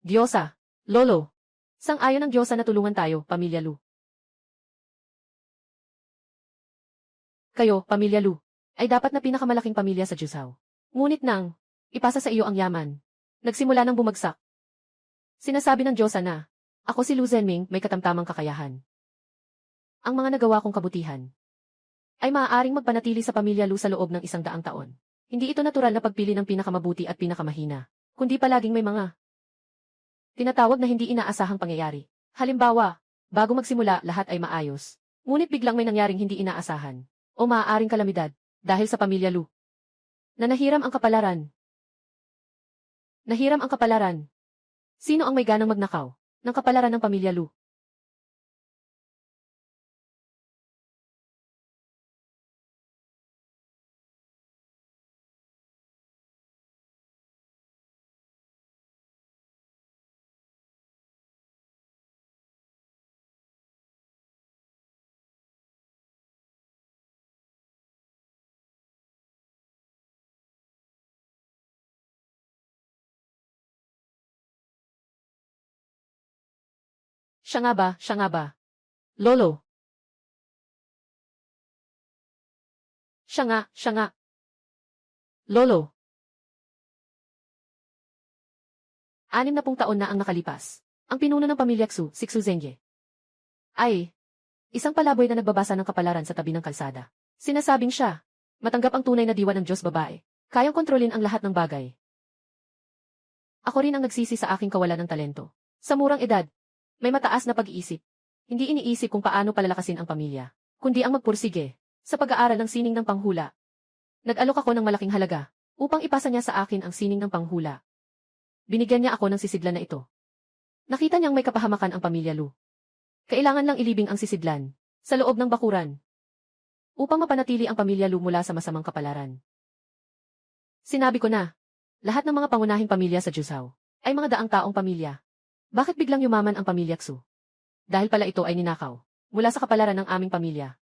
Diyosa. Lolo. Sang-ayon ng Diyosa na tulungan tayo, pamilya Lu. Kayo, pamilya Lu, ay dapat na pinakamalaking pamilya sa Juzhao. Ngunit nang ipasa sa iyo ang yaman, nagsimula ng bumagsak. Sinasabi ng Diyosa na, ako si Lu Zhenming may katamtamang kakayahan. Ang mga nagawa kong kabutihan ay maaaring magpanatili sa pamilya Lu sa loob ng 100 taon. Hindi ito natural na pagpili ng pinakamabuti at pinakamahina, kundi palaging may mga tinatawag na hindi inaasahang pangyayari. Halimbawa, bago magsimula lahat ay maayos. Ngunit biglang may nangyaring hindi inaasahan. O maaaring kalamidad, dahil sa pamilya Lu. Na nahiram ang kapalaran. Nahiram ang kapalaran. Sino ang may ganang magnakaw ng kapalaran ng pamilya Lu? Siya nga ba? Siya nga ba? Lolo. Siya nga. Lolo. 60 taon na ang nakalipas. Ang pinuno ng pamilya Xu, si Xu Zengye. Ay, isang palaboy na nagbabasa ng kapalaran sa tabi ng kalsada. Sinasabing siya, matanggap ang tunay na diwa ng Diyos babae. Kayang kontrolin ang lahat ng bagay. Ako rin ang nagsisi sa aking kawalan ng talento. Sa murang edad, may mataas na pag-iisip. Hindi iniisip kung paano palalakasin ang pamilya, kundi ang magpursige sa pag-aaral ng sining ng panghula. Nag-alok ako ng malaking halaga upang ipasa niya sa akin ang sining ng panghula. Binigyan niya ako ng sisidlan na ito. Nakita niyang may kapahamakan ang pamilya Lu. Kailangan lang ilibing ang sisidlan sa loob ng bakuran upang mapanatili ang pamilya Lu mula sa masamang kapalaran. Sinabi ko na, lahat ng mga pangunahing pamilya sa Juzhou ay mga daang taong pamilya. Bakit biglang yumaman ang pamilya Xu? Dahil pala ito ay ninakaw mula sa kapalaran ng aming pamilya.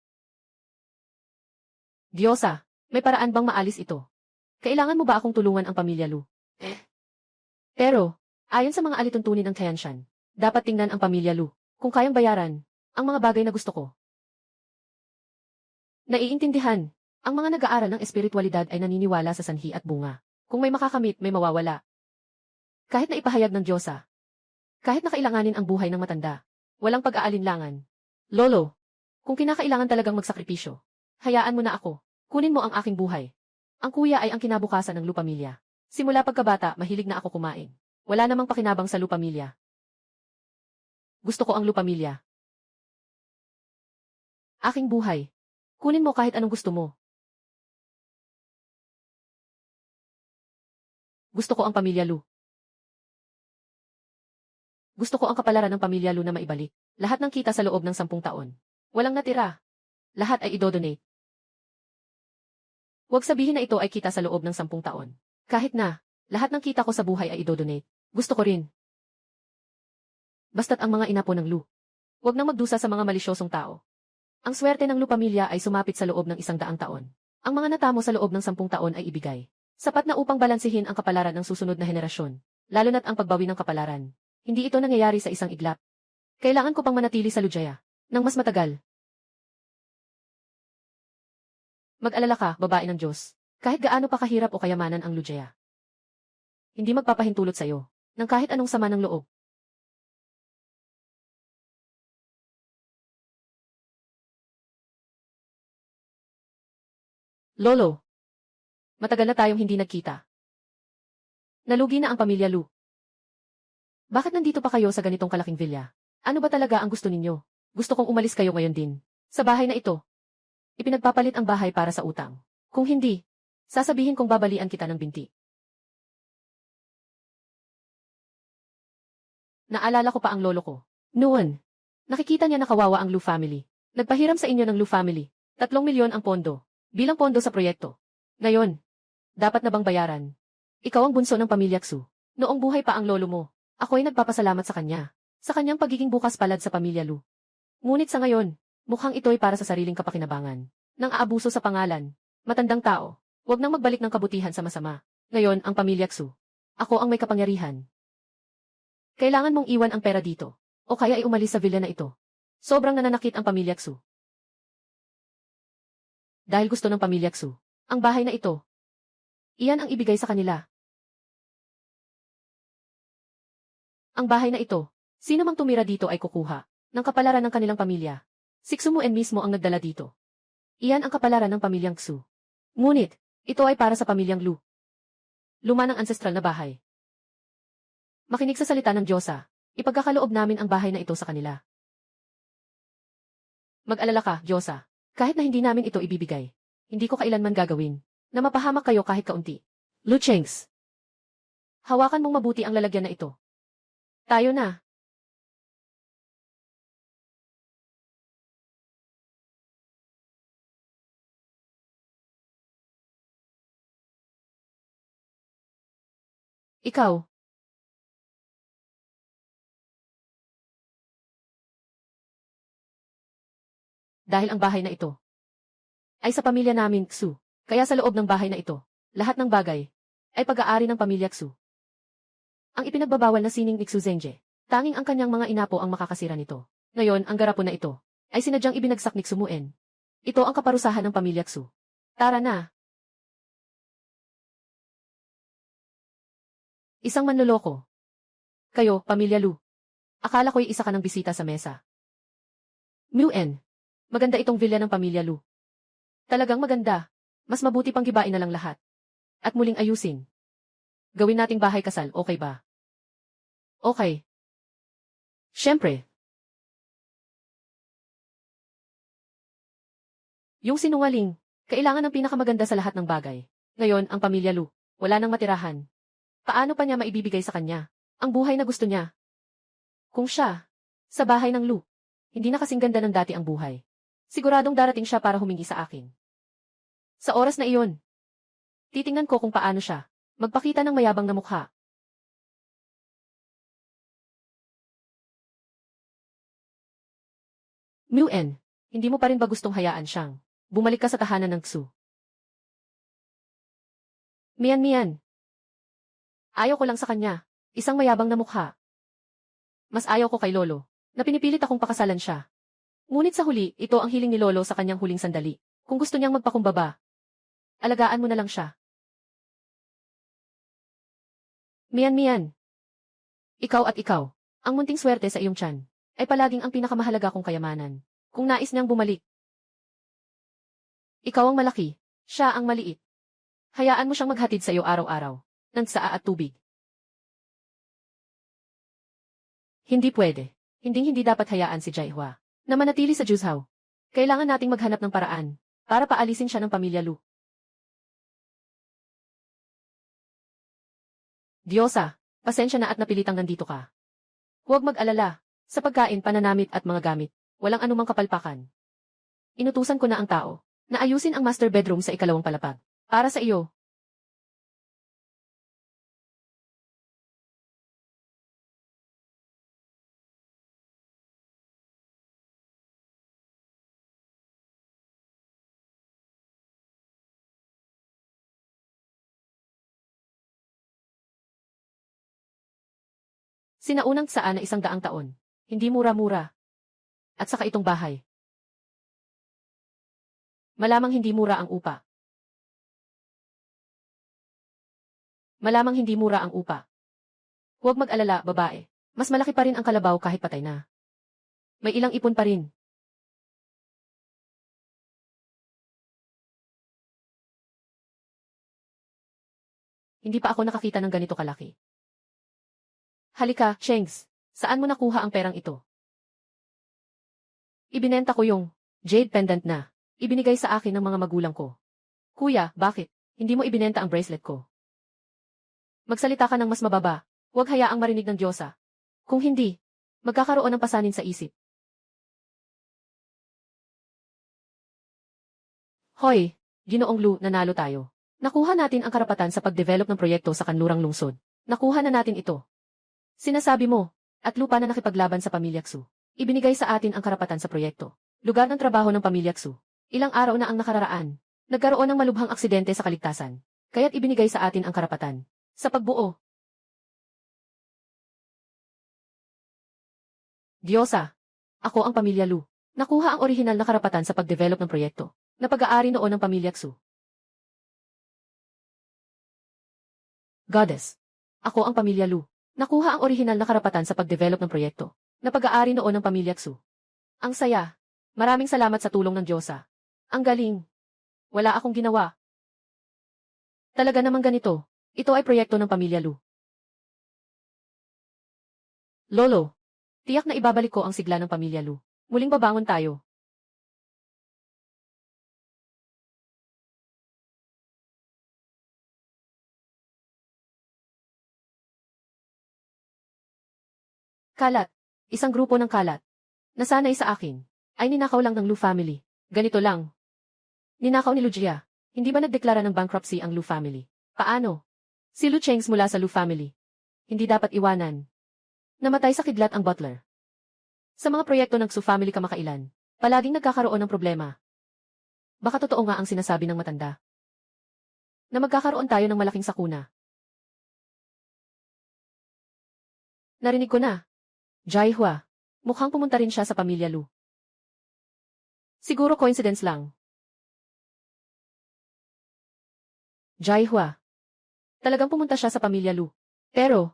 Diyosa, may paraan bang maalis ito? Kailangan mo ba akong tulungan ang pamilya Lu? Pero, ayon sa mga alituntunin ng Tianshan, dapat tingnan ang pamilya Lu kung kayang bayaran ang mga bagay na gusto ko. Naiintindihan, ang mga nag-aaral ng espiritualidad ay naniniwala sa sanhi at bunga. Kung may makakamit, may mawawala. Kahit na ipahayag ng Diyosa, kahit na kailanganin ang buhay ng matanda, walang pag-aalinlangan. Lolo, kung kinakailangan talagang magsakripisyo, hayaan mo na ako, kunin mo ang aking buhay. Ang kuya ay ang kinabukasan ng Lu pamilya. Simula pagkabata, mahilig na ako kumain. Wala namang pakinabang sa Lu pamilya. Gusto ko ang Lu pamilya. Aking buhay. Kunin mo kahit anong gusto mo. Gusto ko ang pamilya Lu. Gusto ko ang kapalaran ng pamilya Lu na maibalik. Lahat ng kita sa loob ng 10 taon. Walang natira. Lahat ay idodonate. Huwag sabihin na ito ay kita sa loob ng 10 taon. Kahit na, lahat ng kita ko sa buhay ay idodonate. Gusto ko rin. Basta't ang mga inapo ng Lu. Huwag nang magdusa sa mga malisyosong tao. Ang swerte ng Lu pamilya ay sumapit sa loob ng 100 taon. Ang mga natamo sa loob ng 10 taon ay ibigay. Sapat na upang balansihin ang kapalaran ng susunod na henerasyon. Lalo na't ang pagbawi ng kapalaran. Hindi ito nangyayari sa isang iglap. Kailangan ko pang manatili sa Lujaya ng mas matagal. Mag-alala ka, babae ng Diyos. Kahit gaano pa kahirap o kayamanan ang Lujaya. Hindi magpapahintulot sa'yo ng kahit anong sama ng loob. Lolo, matagal na tayong hindi nagkita. Nalugi na ang pamilya Lu. Bakit nandito pa kayo sa ganitong kalaking villa? Ano ba talaga ang gusto ninyo? Gusto kong umalis kayo ngayon din. Sa bahay na ito. Ipinagpapalit ang bahay para sa utang. Kung hindi, sasabihin kong babalian kita ng binti. Naalala ko pa ang lolo ko. Noon, nakikita niya na kawawa ang Lu family. Nagpahiram sa inyo ng Lu family. 3 milyon ang pondo. Bilang pondo sa proyekto. Ngayon, dapat na bang bayaran? Ikaw ang bunso ng pamilya Xu. Noong buhay pa ang lolo mo, ako ay nagpapasalamat sa kanya. Sa kanyang pagiging bukas palad sa pamilya Lu. Ngunit sa ngayon, mukhang ito'y para sa sariling kapakinabangan. Nang aabuso sa pangalan. Matandang tao. Huwag nang magbalik ng kabutihan sa masama. Ngayon, ang pamilya Xu. Ako ang may kapangyarihan. Kailangan mong iwan ang pera dito. O kaya ay umalis sa villa na ito. Sobrang nananakit ang pamilya Xu. Dahil gusto ng pamilya Xu, ang bahay na ito. Iyan ang ibigay sa kanila. Ang bahay na ito, sino mang tumira dito ay kukuha ng kapalaran ng kanilang pamilya. Si Xu Muen mismo ang nagdala dito. Iyan ang kapalaran ng pamilyang Xu. Ngunit, ito ay para sa pamilyang Lu. Luma ng ancestral na bahay. Makinig sa salita ng Diyosa, ipagkakaloob namin ang bahay na ito sa kanila. Mag-alala ka, Diyosa, kahit na hindi namin ito ibibigay, hindi ko kailanman gagawin, na mapahamak kayo kahit kaunti. Lu Chengs, hawakan mong mabuti ang lalagyan na ito. Tayo na. Ikaw. Dahil ang bahay na ito ay sa pamilya namin, Xu. Kaya sa loob ng bahay na ito, lahat ng bagay ay pag-aari ng pamilya Xu. Ang ipinagbabawal na sining ni Xu Zengje, tanging ang kanyang mga inapo ang makakasira nito. Ngayon, ang garapon na ito ay sinadyang ibinagsak ni Xu Muen. Ito ang kaparusahan ng pamilya Xu. Tara na. Isang manloloko. Kayo, Pamilya Lu. Akala ko'y isa ka ng bisita sa mesa. Muen. Maganda itong villa ng Pamilya Lu. Talagang maganda. Mas mabuti pang gibain na lang lahat. At muling ayusin. Gawin nating bahay kasal, okay ba? Okay. Siyempre. Yung sinungaling, kailangan ng pinakamaganda sa lahat ng bagay. Ngayon, ang Pamilya Lu, wala nang matirahan. Paano pa niya maibibigay sa kanya ang buhay na gusto niya? Kung siya, sa bahay ng Lu, hindi na kasing ganda ng dati ang buhay. Siguradong darating siya para humingi sa akin. Sa oras na iyon, titingnan ko kung paano siya magpakita ng mayabang na mukha. Muen, hindi mo pa rin ba gustong hayaan siyang bumalik ka sa tahanan ng Xu? Mian. Ayaw ko lang sa kanya, isang mayabang na mukha. Mas ayaw ko kay Lolo, na pinipilit akong pakasalan siya. Ngunit sa huli, ito ang hiling ni Lolo sa kanyang huling sandali. Kung gusto niyang magpakumbaba, alagaan mo na lang siya. Mian. Ikaw at ikaw, ang munting swerte sa iyong tiyan, ay palaging ang pinakamahalaga kong kayamanan. Kung nais niyang bumalik, ikaw ang malaki, siya ang maliit. Hayaan mo siyang maghatid sa iyo araw-araw, ng tsaa at tubig. Hindi pwede. Hindi dapat hayaan si Jaihua na manatili sa Juzhou. Kailangan nating maghanap ng paraan para paalisin siya ng Pamilya Lu. Diyosa, pasensya na at napilitang nandito ka. Huwag mag-alala. Sa pagkain, pananamit at mga gamit, walang anumang kapalpakan. Inutusan ko na ang tao na ayusin ang master bedroom sa ikalawang palapag. Para sa iyo. Sinaunang tsaan na 100 taon. Hindi mura-mura. At saka itong bahay. Malamang hindi mura ang upa. Huwag mag-alala, babae. Mas malaki pa rin ang kalabaw kahit patay na. May ilang ipon pa rin. Hindi pa ako nakakita ng ganito kalaki. Halika, Chengs. Saan mo nakuha ang perang ito? Ibinenta ko yung jade pendant na ibinigay sa akin ng mga magulang ko. Kuya, bakit? Hindi mo ibinenta ang bracelet ko. Magsalita ka ng mas mababa. Huwag hayaang marinig ng Diyosa. Kung hindi, magkakaroon ng pasanin sa isip. Hoy, Ginoong Lu, nanalo tayo. Nakuha natin ang karapatan sa pag-develop ng proyekto sa kanlurang lungsod. Nakuha na natin ito. Sinasabi mo, at lupa na nakipaglaban sa Pamilya Xu. Ibinigay sa atin ang karapatan sa proyekto. Lugar ng trabaho ng Pamilya Xu. Ilang araw na ang nakararaan. Nagkaroon ng malubhang aksidente sa kaligtasan. Kaya't ibinigay sa atin ang karapatan sa pagbuo. Diyosa, ako ang Pamilya Lu. Nakuha ang orihinal na karapatan sa pag-develop ng proyekto na pag-aari noon ng Pamilya Xu. Goddess, ako ang Pamilya Lu. Nakuha ang orihinal na karapatan sa pag-develop ng proyekto na pag-aari noon ng Pamilya Xu. Ang saya. Maraming salamat sa tulong ng Diyosa. Ang galing. Wala akong ginawa. Talaga namang ganito. Ito ay proyekto ng Pamilya Lu. Lolo, tiyak na ibabalik ko ang sigla ng Pamilya Lu. Muling babangon tayo. Kalat. Isang grupo ng kalat. Nasanay sa akin. Ay ninakaw lang ng Lu family. Ganito lang. Ninakaw ni Lu Jia. Hindi ba nagdeklara ng bankruptcy ang Lu family? Paano? Si Lu Chengs mula sa Lu family. Hindi dapat iwanan. Namatay sa kidlat ang butler. Sa mga proyekto ng Xu family kamakailan, palaging nagkakaroon ng problema. Baka totoo nga ang sinasabi ng matanda. Na magkakaroon tayo ng malaking sakuna. Narinig ko na. Jaihua. Mukhang pumunta rin siya sa Pamilya Lu. Siguro coincidence lang. Jaihua. Talagang pumunta siya sa pamilya Lu. Pero,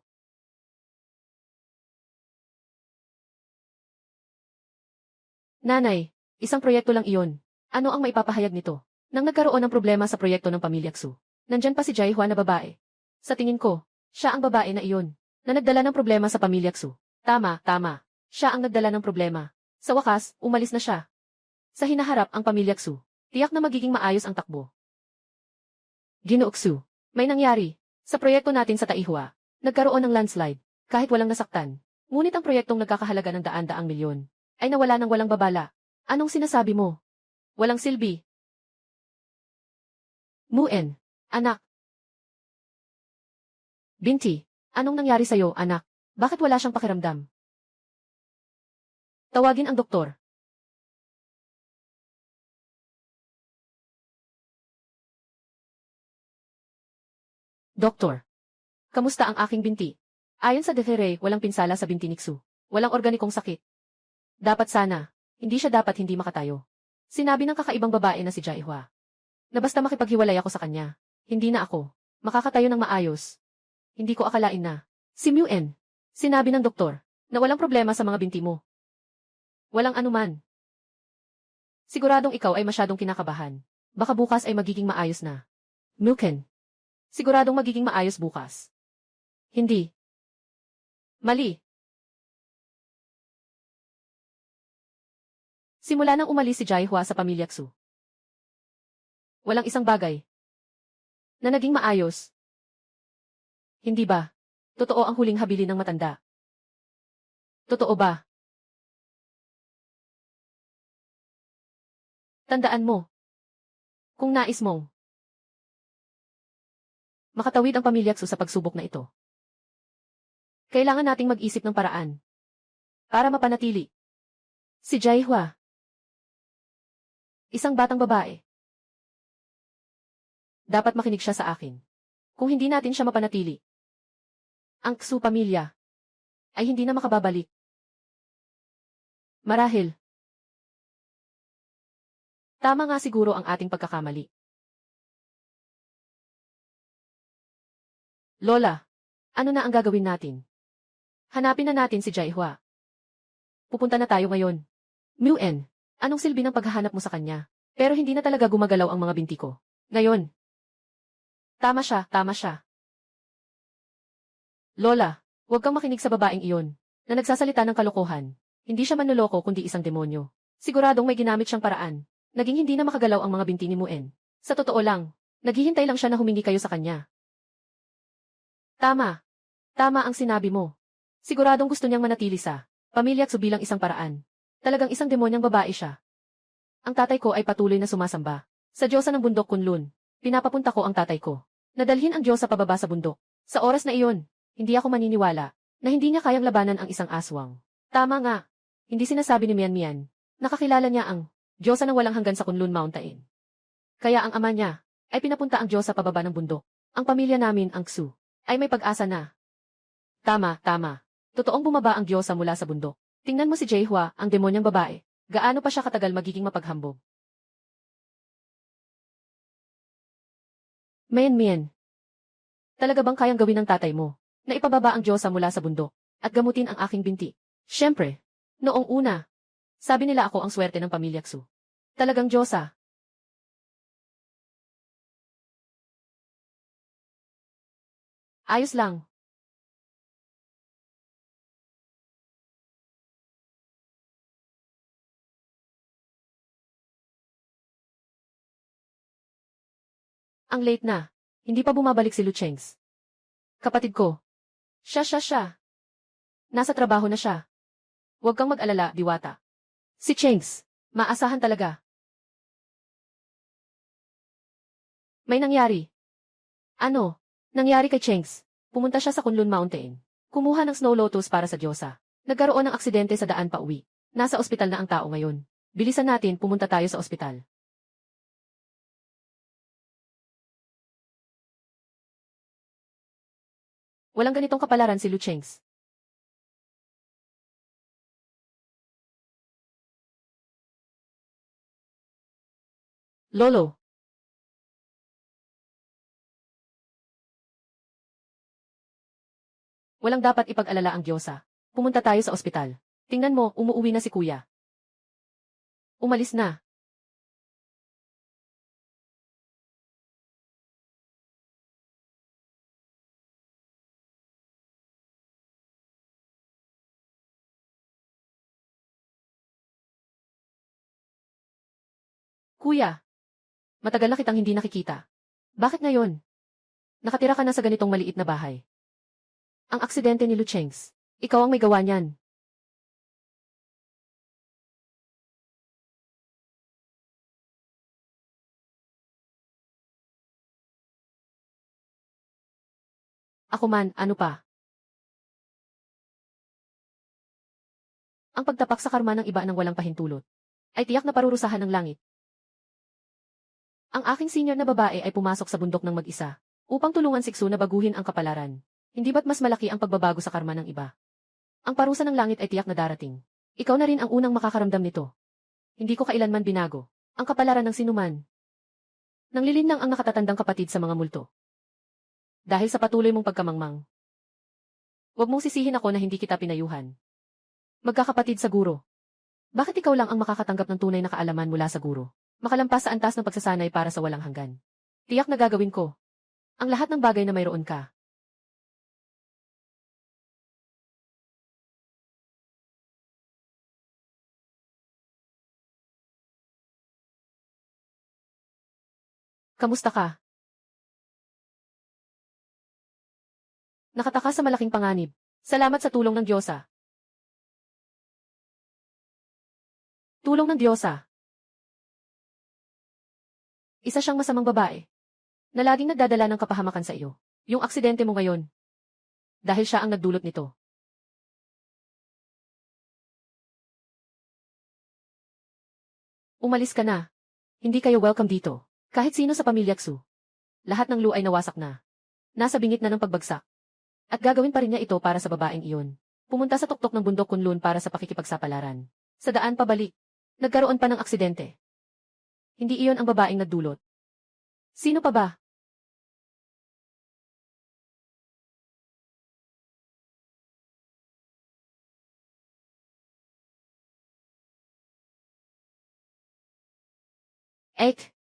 nanay, isang proyekto lang iyon. Ano ang maipapahayag nito? Nang nagkaroon ng problema sa proyekto ng pamilya Xu, nandyan pa si Jaihua na babae. Sa tingin ko, siya ang babae na iyon, na nagdala ng problema sa pamilya Xu. Tama, tama. Siya ang nagdala ng problema. Sa wakas, umalis na siya. Sa hinaharap ang pamilya Xu, tiyak na magiging maayos ang takbo. Ginoong Xu, may nangyari. Sa proyekto natin sa Taihua, nagkaroon ng landslide, kahit walang nasaktan. Ngunit ang proyektong nagkakahalaga ng daan-daang milyon, ay nawala ng walang babala. Anong sinasabi mo? Walang silbi. Muen, anak. Binti, anong nangyari sa'yo, anak? Bakit wala siyang pakiramdam? Tawagin ang doktor. Doktor. Kamusta ang aking binti? Ayon sa Defere, walang pinsala sa binti ni Xu. Walang organikong sakit. Dapat sana, hindi siya dapat hindi makatayo. Sinabi ng kakaibang babae na si Jaihua. Na basta makipaghiwalay ako sa kanya. Hindi na ako. Makakatayo ng maayos. Hindi ko akalain na. Si Muen. Sinabi ng doktor, na walang problema sa mga binti mo. Walang anuman. Siguradong ikaw ay masyadong kinakabahan. Baka bukas ay magiging maayos na. Muen. Siguradong magiging maayos bukas. Hindi. Mali. Simula nang umalis si Jaihua sa pamilya Xu, walang isang bagay na naging maayos. Hindi ba? Totoo ang huling habilin ng matanda. Totoo ba? Tandaan mo. Kung nais mong makatawid ang pamilya Xu sa pagsubok na ito, kailangan nating mag-isip ng paraan para mapanatili. Si Jaihua, isang batang babae. Dapat makinig siya sa akin. Kung hindi natin siya mapanatili, ang Xu pamilya ay hindi na makababalik. Marahil, tama nga siguro ang ating pagkakamali. Lola, ano na ang gagawin natin? Hanapin na natin si Jaihua. Pupunta na tayo ngayon. Muen, anong silbi ng paghahanap mo sa kanya? Pero hindi na talaga gumagalaw ang mga binti ko. Ngayon. Tama siya, tama siya. Lola, huwag kang makinig sa babaeng iyon, na nagsasalita ng kalokohan. Hindi siya manloloko kundi isang demonyo. Siguradong may ginamit siyang paraan. Naging hindi na makagalaw ang mga binti ni Muen. Sa totoo lang, naghihintay lang siya na humingi kayo sa kanya. Tama. Tama ang sinabi mo. Siguradong gusto niyang manatili sa pamilya Xu bilang isang paraan. Talagang isang demonyang babae siya. Ang tatay ko ay patuloy na sumasamba. Sa Diyosa ng bundok Kunlun, pinapapunta ko ang tatay ko. Nadalhin ang Diyos sa pababa sa bundok. Sa oras na iyon, hindi ako maniniwala na hindi niya kayang labanan ang isang aswang. Tama nga. Hindi sinasabi ni Mian Mian. Nakakilala niya ang Diyosa ng walang hanggan sa Kunlun Mountain. Kaya ang ama niya ay pinapunta ang Diyos sa pababa ng bundok. Ang pamilya namin, ang Xu, ay may pag-asa na. Tama, tama. Totoong bumaba ang Diyosa mula sa bundok. Tingnan mo si Jaihua, ang demonyang babae. Gaano pa siya katagal magiging mapaghambog? Mian Mian. Talaga bang kayang gawin ng tatay mo na ipababa ang Diyosa mula sa bundok at gamutin ang aking binti? Siyempre. Noong una, sabi nila ako ang swerte ng pamilya Xu. Talagang Diyosa. Ayos lang. Ang late na. Hindi pa bumabalik si Luchengs. Kapatid ko. Siya. Nasa trabaho na siya. Huwag kang mag-alala, Diwata. Si Chengs. Maasahan talaga. May nangyari. Ano? Nangyari kay Chengs. Pumunta siya sa Kunlun Mountain. Kumuha ng Snow Lotus para sa Diyosa. Nagkaroon ng aksidente sa daan pa uwi. Nasa ospital na ang tao ngayon. Bilisan natin, pumunta tayo sa ospital. Walang ganitong kapalaran si Luchengs. Lolo. Walang dapat ipag-alala ang Diyosa. Pumunta tayo sa ospital. Tingnan mo, umuuwi na si kuya. Umalis na. Kuya, matagal na kitang hindi nakikita. Bakit ngayon? Nakatira ka na sa ganitong maliit na bahay. Ang aksidente ni Luchengs. Ikaw ang may gawa niyan. Ako man, ano pa? Ang pagtapak sa karma ng iba ng walang pahintulot ay tiyak na parurusahan ng langit. Ang aking senior na babae ay pumasok sa bundok ng mag-isa upang tulungan si Xu na baguhin ang kapalaran. Hindi ba't mas malaki ang pagbabago sa karma ng iba? Ang parusa ng langit ay tiyak na darating. Ikaw na rin ang unang makakaramdam nito. Hindi ko kailanman binago ang kapalaran ng sinuman. Nanglilinlang ang nakatatandang kapatid sa mga multo. Dahil sa patuloy mong pagkamangmang. Huwag mong sisihin ako na hindi kita pinayuhan. Magkakapatid sa guro. Bakit ikaw lang ang makakatanggap ng tunay na kaalaman mula sa guro? Makalampas sa antas ng pagsasanay para sa walang hanggan. Tiyak na gagawin ko ang lahat ng bagay na mayroon ka. Kamusta ka? Nakataka sa malaking panganib. Salamat sa tulong ng Diyosa. Tulong ng Diyosa. Isa siyang masamang babae na laging nagdadala ng kapahamakan sa iyo. Yung aksidente mo ngayon. Dahil siya ang nagdulot nito. Umalis ka na. Hindi kayo welcome dito. Kahit sino sa pamilya Xu. Lahat ng lu ay nawasak na. Nasa bingit na ng pagbagsak. At gagawin pa rin niya ito para sa babaeng iyon. Pumunta sa tuktok ng bundok Kunlun para sa pakikipagsapalaran. Sa daan pabalik. Nagkaroon pa ng aksidente. Hindi iyon ang babaeng nagdulot. Sino pa ba? Ek.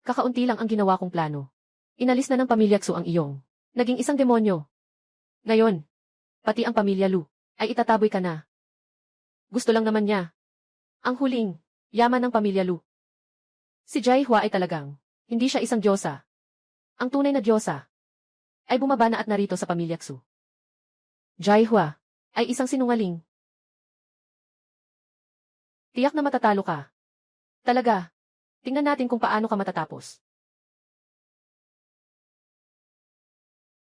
Kakaunti lang ang ginawa kong plano. Inalis na ng pamilya Xu ang iyong. Naging isang demonyo. Ngayon, pati ang pamilya Lu, ay itataboy ka na. Gusto lang naman niya. Ang huling, yaman ng pamilya Lu. Si Jai Hua ay talagang, hindi siya isang diyosa. Ang tunay na diyosa, ay bumaba na at narito sa pamilya Xu. Jai Hua, ay isang sinungaling. Tiyak na matatalo ka. Talaga, tingnan natin kung paano ka matatapos.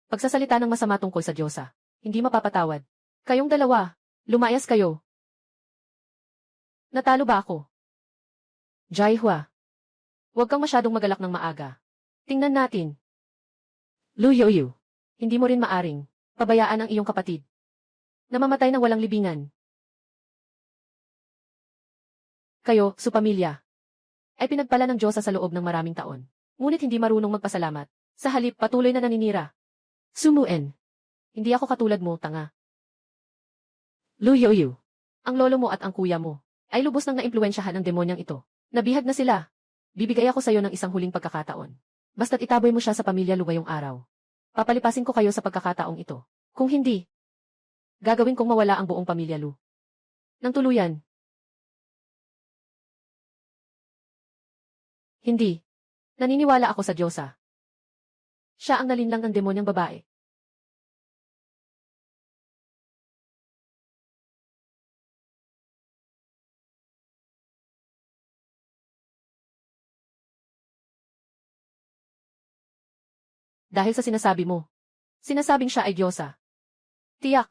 Pagsasalita ng masama tungkol sa diyosa, hindi mapapatawad. Kayong dalawa, lumayas kayo. Natalo ba ako? Jai Hua. Huwag kang masyadong magalak ng maaga. Tingnan natin. Lu Yoyu. Hindi mo rin maaring pabayaan ang iyong kapatid. Namamatay ng walang libingan. Kayo, su pamilya, ay pinagpala ng Diyosa sa loob ng maraming taon. Ngunit hindi marunong magpasalamat. Sa halip, patuloy na naninira. Sumuen. Hindi ako katulad mo, tanga. Lu Yoyu. Ang lolo mo at ang kuya mo ay lubos nang naimpluwensyahan ng demonyang ito. Nabihag na sila. Bibigay ako sa iyo ng isang huling pagkakataon. Basta't itaboy mo siya sa pamilya Lu ngayong araw. Papalipasin ko kayo sa pagkakataong ito. Kung hindi, gagawin kong mawala ang buong pamilya Lu. Nang tuluyan. Hindi. Naniniwala ako sa Diyosa. Siya ang nalinlang ng demonyang babae. Dahil sa sinasabi mo. Sinasabing siya ay Diyosa. Tiyak.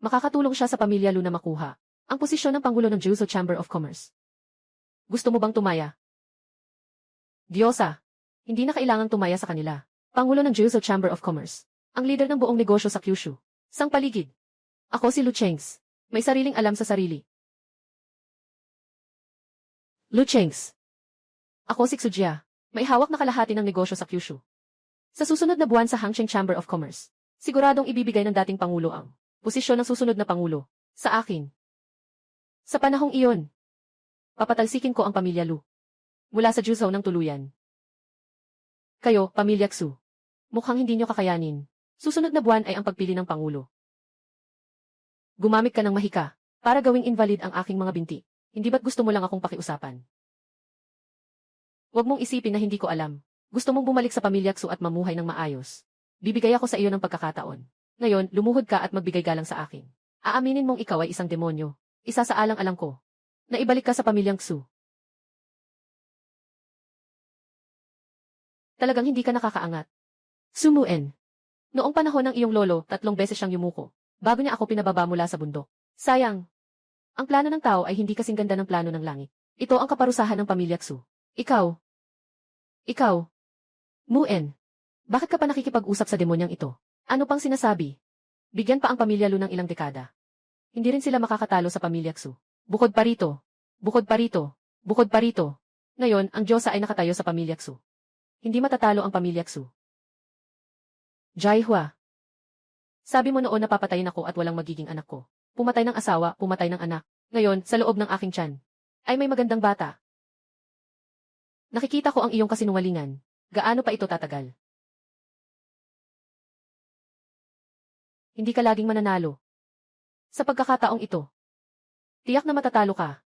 Makakatulong siya sa pamilya Lu na makuha ang posisyon ng Pangulo ng Jiuzhou Chamber of Commerce. Gusto mo bang tumaya? Diyosa. Hindi na kailangang tumaya sa kanila. Pangulo ng Jiuzhou Chamber of Commerce. Ang leader ng buong negosyo sa Kyushu. Sang paligid. Ako si Lu Chengs. May sariling alam sa sarili. Lu Chengs. Ako si Xujia. May hawak na kalahati ng negosyo sa Kyushu. Sa susunod na buwan sa Hangsheng Chamber of Commerce, Siguradong ibibigay ng dating Pangulo ang posisyon ng susunod na Pangulo sa akin. Sa panahong iyon, papatalsikin ko ang pamilya Lu mula sa Juzhou ng tuluyan. Kayo, pamilya Xu, mukhang hindi nyo kakayanin. Susunod na buwan ay ang pagpili ng Pangulo. Gumamit ka ng mahika para gawing invalid ang aking mga binti. Hindi ba't gusto mo lang akong pakiusapan? Huwag mong isipin na hindi ko alam. Gusto mong bumalik sa pamilya Xu at mamuhay ng maayos. Bibigay ako sa iyo ng pagkakataon. Ngayon, lumuhod ka at magbigay galang sa akin. Aaminin mong ikaw ay isang demonyo. Isa sa alang-alang ko. Na ibalik ka sa pamilyang Xu. Talagang hindi ka nakakaangat. Sumuen. Noong panahon ng iyong lolo, 3 beses siyang yumuko, bago niya ako pinababa mula sa bundok. Sayang. Ang plano ng tao ay hindi kasing ganda ng plano ng langit. Ito ang kaparusahan ng pamilya Xu. Ikaw. Muen. Bakit ka pa nakikipag-usap sa demonyang ito? Ano pang sinasabi? Bigyan pa ang pamilya Lu ng ilang dekada. Hindi rin sila makakatalo sa pamilya Xu. Bukod pa rito. Ngayon, ang Diyosa ay nakatayo sa pamilya Xu. Hindi matatalo ang pamilya Xu. Jaihua. Sabi mo noon na papatayin ako at walang magiging anak ko. Pumatay ng asawa, pumatay ng anak. Ngayon, sa loob ng aking tiyan, ay may magandang bata. Nakikita ko ang iyong kasinungalingan. Gaano pa ito tatagal? Hindi ka laging mananalo. Sa pagkakataong ito, tiyak na matatalo ka.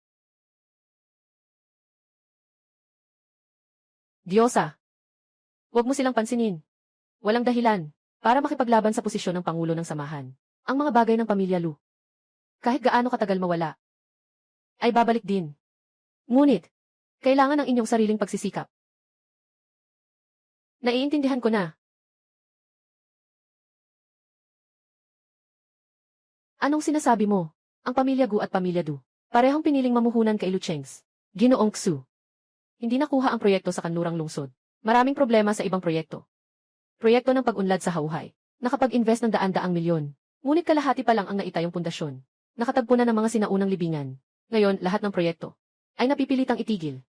Diyosa. Huwag mo silang pansinin. Walang dahilan para makipaglaban sa posisyon ng Pangulo ng Samahan. Ang mga bagay ng pamilya Lu, kahit gaano katagal mawala, ay babalik din. Ngunit, kailangan ng inyong sariling pagsisikap. Naiintindihan ko na. Anong sinasabi mo? Ang pamilya Gu at pamilya Du, parehong piniling mamuhunan kay Lu Chengs. Ginoong Xu. Hindi nakuha ang proyekto sa kanlurang lungsod. Maraming problema sa ibang proyekto. Proyekto ng pag-unlad sa hauhay. Nakapag-invest ng daan-daang milyon. Ngunit kalahati pa lang ang naitayong pundasyon. Nakatagpo na ng mga sinaunang libingan. Ngayon, lahat ng proyekto ay napipilitang itigil.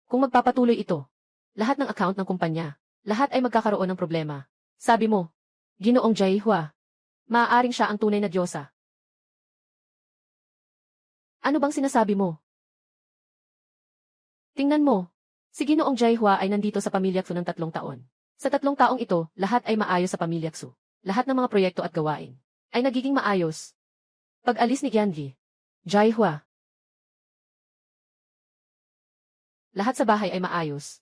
Kung magpapatuloy ito, lahat ng account ng kumpanya, lahat ay magkakaroon ng problema. Sabi mo, Ginoong Jaihua, maaaring siya ang tunay na Diyosa. Ano bang sinasabi mo? Tingnan mo, si Ginoong Jaihua ay nandito sa pamilya Xu ng 3 taon. Sa 3 taong ito, lahat ay maayos sa pamilya Xu. Lahat ng mga proyekto at gawain ay nagiging maayos. Pag-alis ni Qianli, Jaihua, lahat sa bahay ay maayos.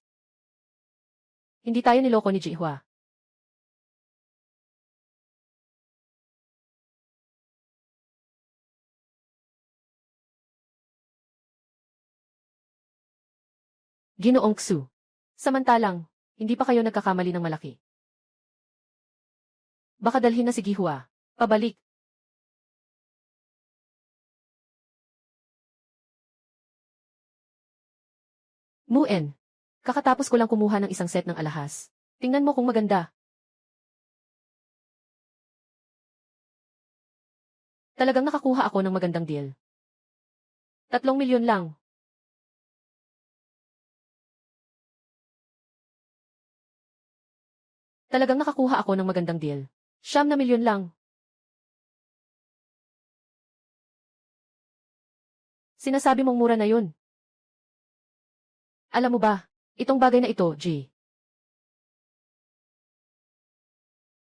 Hindi tayo niloko ni Jaihua. Ginoong Xu. Samantalang, hindi pa kayo nagkakamali ng malaki. Baka dalhin na si Gihua. Pabalik. Muen. Kakatapos ko lang kumuha ng isang set ng alahas. Tingnan mo kung maganda. Talagang nakakuha ako ng magandang deal. 3 milyon lang. Talagang nakakuha ako ng magandang deal. 9 milyon lang. Sinasabi mong mura na yun. Alam mo ba, itong bagay na ito, G.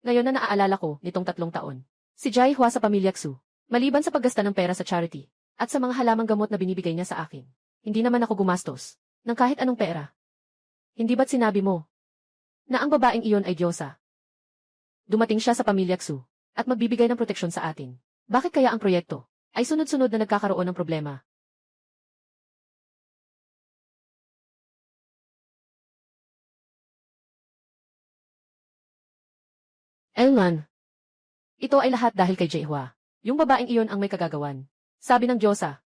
Ngayon na naaalala ko, nitong 3 taon. Si Jai Hua sa pamilya Xu, maliban sa paggasta ng pera sa charity, at sa mga halamang gamot na binibigay niya sa akin, hindi naman ako gumastos ng kahit anong pera. Hindi ba't sinabi mo na ang babaeng iyon ay Diyosa? Dumating siya sa pamilya Xu at magbibigay ng proteksyon sa atin. Bakit kaya ang proyekto ay sunod-sunod na nagkakaroon ng problema? Elman, ito ay lahat dahil kay Jaihua. Yung babaeng iyon ang may kagagawan. Sabi ng Diyosa,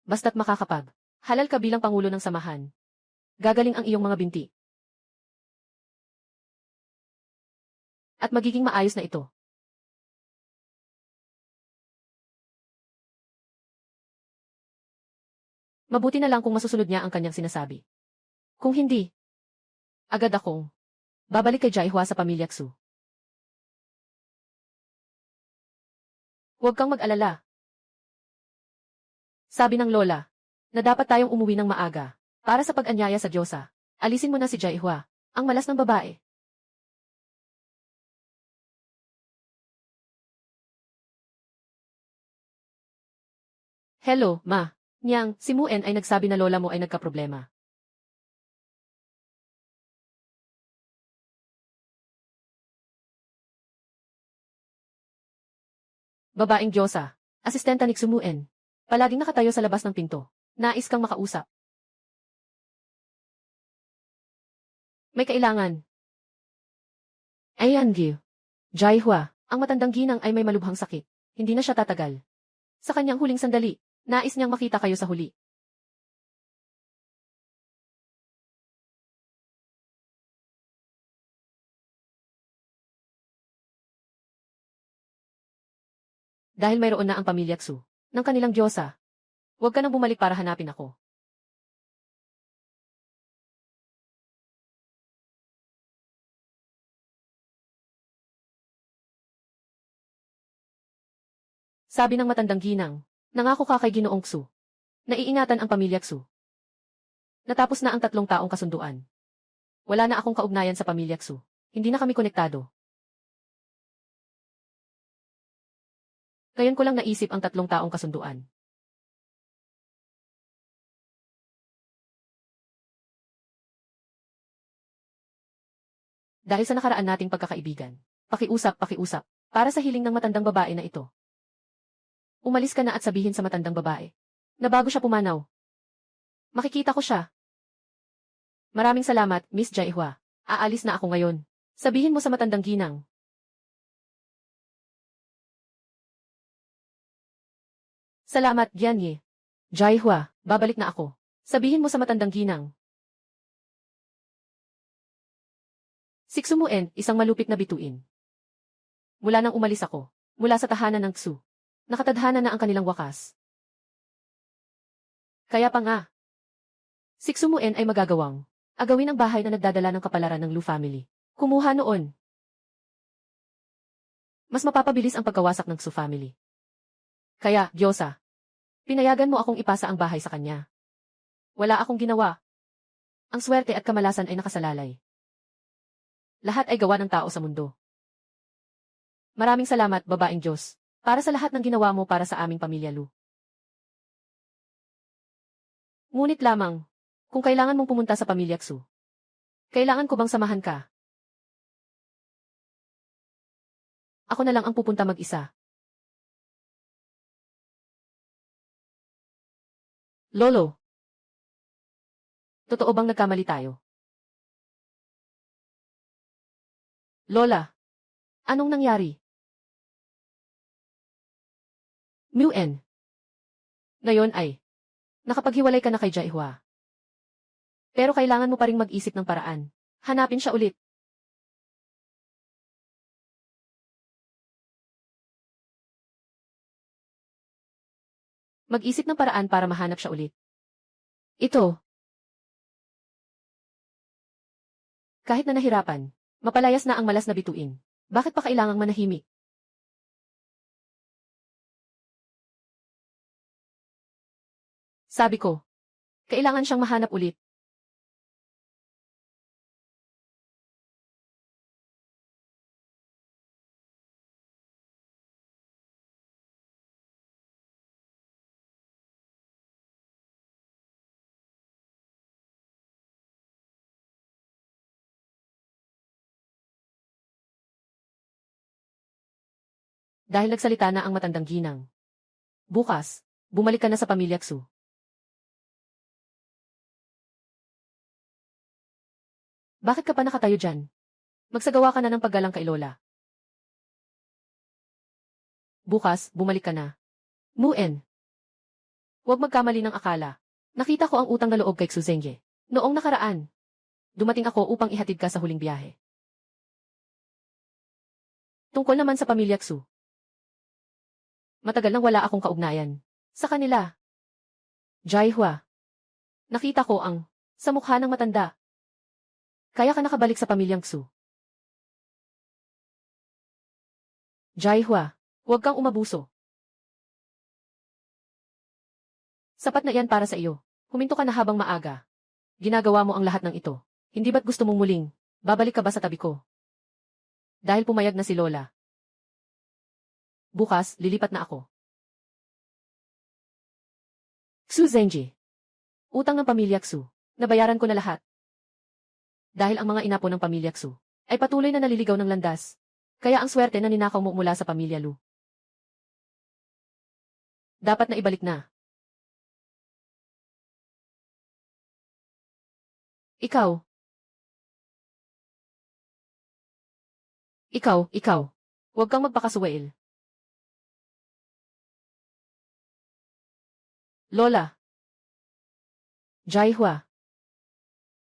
basta't makakapag, halal ka bilang Pangulo ng Samahan. Gagaling ang iyong mga binti. At magiging maayos na ito. Mabuti na lang kung masusunod niya ang kanyang sinasabi. Kung hindi, agad akong babalik kay Jaihua sa pamilya Xu. Huwag kang mag-alala. Sabi ng lola, na dapat tayong umuwi ng maaga, para sa pag-anyaya sa Diyosa. Alisin mo na si Jaihua, ang malas ng babae. Hello, ma. Niyang, si Muen ay nagsabi na lola mo ay nagkaproblema. Babaeng Diyosa, asistenta ni Xumuen. Palaging nakatayo sa labas ng pinto. Nais kang makausap. May kailangan. Ayan, Gyu. Jaihua, ang matandang ginang ay may malubhang sakit. Hindi na siya tatagal. Sa kanyang huling sandali, nais niyang makita kayo sa huli. Dahil mayroon na ang pamilya Xu, ng kanilang Diyosa. Huwag ka nang bumalik para hanapin ako. Sabi ng matandang ginang, nangako ka kay Ginoong Xu. Naiingatan ang pamilya Xu. Natapos na ang 3 taong kasunduan. Wala na akong kaugnayan sa pamilya Xu. Hindi na kami konektado. Ngayon ko lang naisip ang 3 taong kasunduan. Dahil sa nakaraan nating pagkakaibigan, pakiusap, para sa hiling ng matandang babae na ito. Umalis ka na at sabihin sa matandang babae, na bago siya pumanaw. Makikita ko siya. Maraming salamat, Miss Jaihua. Aalis na ako ngayon. Sabihin mo sa matandang ginang. Salamat, Gianye. Jaihua, babalik na ako. Sabihin mo sa matandang ginang. Si Xumuen, isang malupit na bituin. Mula nang umalis ako, mula sa tahanan ng Xu, nakatadhana na ang kanilang wakas. Kaya pa nga, si Xumuen ay magagawang agawin ang bahay na nagdadala ng kapalaran ng Lu family. Kumuha noon. Mas mapapabilis ang pagkawasak ng Xu family. Kaya, Diyosa, pinayagan mo akong ipasa ang bahay sa kanya. Wala akong ginawa. Ang swerte at kamalasan ay nakasalalay. Lahat ay gawa ng tao sa mundo. Maraming salamat, babaeng Diyos, para sa lahat ng ginawa mo para sa aming pamilya Lu. Ngunit lamang, kung kailangan mong pumunta sa pamilya Xu, kailangan ko bang samahan ka? Ako na lang ang pupunta mag-isa. Lolo, totoo bang nagkamali tayo? Lola, anong nangyari? Muen. Ngayon ay, nakapaghiwalay ka na kay Jaihua. Pero kailangan mo pa ring mag-isip ng paraan. Hanapin siya ulit. Mag-isip ng paraan para mahanap siya ulit. Ito. Kahit na nahirapan, mapalayas na ang malas na bituin. Bakit pa kailangang manahimik? Sabi ko, kailangan siyang mahanap ulit. Dahil nagsalita na ang matandang ginang. Bukas, bumalik ka na sa pamilya Xu. Bakit ka pa nakatayo dyan? Magsagawa ka na ng paggalang kay Lola. Bukas, bumalik ka na. Muen. Huwag magkamali ng akala. Nakita ko ang utang na loob kay Xu Zengye. Noong nakaraan, dumating ako upang ihatid ka sa huling biyahe. Tungkol naman sa pamilya Xu. Matagal nang wala akong kaugnayan sa kanila. Jaihua. Nakita ko ang Sa mukha ng matanda. Kaya ka nakabalik sa pamilyang Xu. Jaihua, huwag kang umabuso. Sapat na iyan para sa iyo. Huminto ka na habang maaga. Ginagawa mo ang lahat ng ito. Hindi ba't gusto mong muling? Babalik ka ba sa tabi ko? Dahil pumayag na si Lola. Bukas, lilipat na ako. Xu Zhenji. Utang ng pamilya Xu. Nabayaran ko na lahat. Dahil ang mga inapo ng pamilya Xu ay patuloy na naliligaw ng landas. Kaya ang swerte na ninakaw mo mula sa pamilya Lu. Dapat na ibalik na. Ikaw. Ikaw. Huwag kang magpakasuwail. Lola. Jaihua.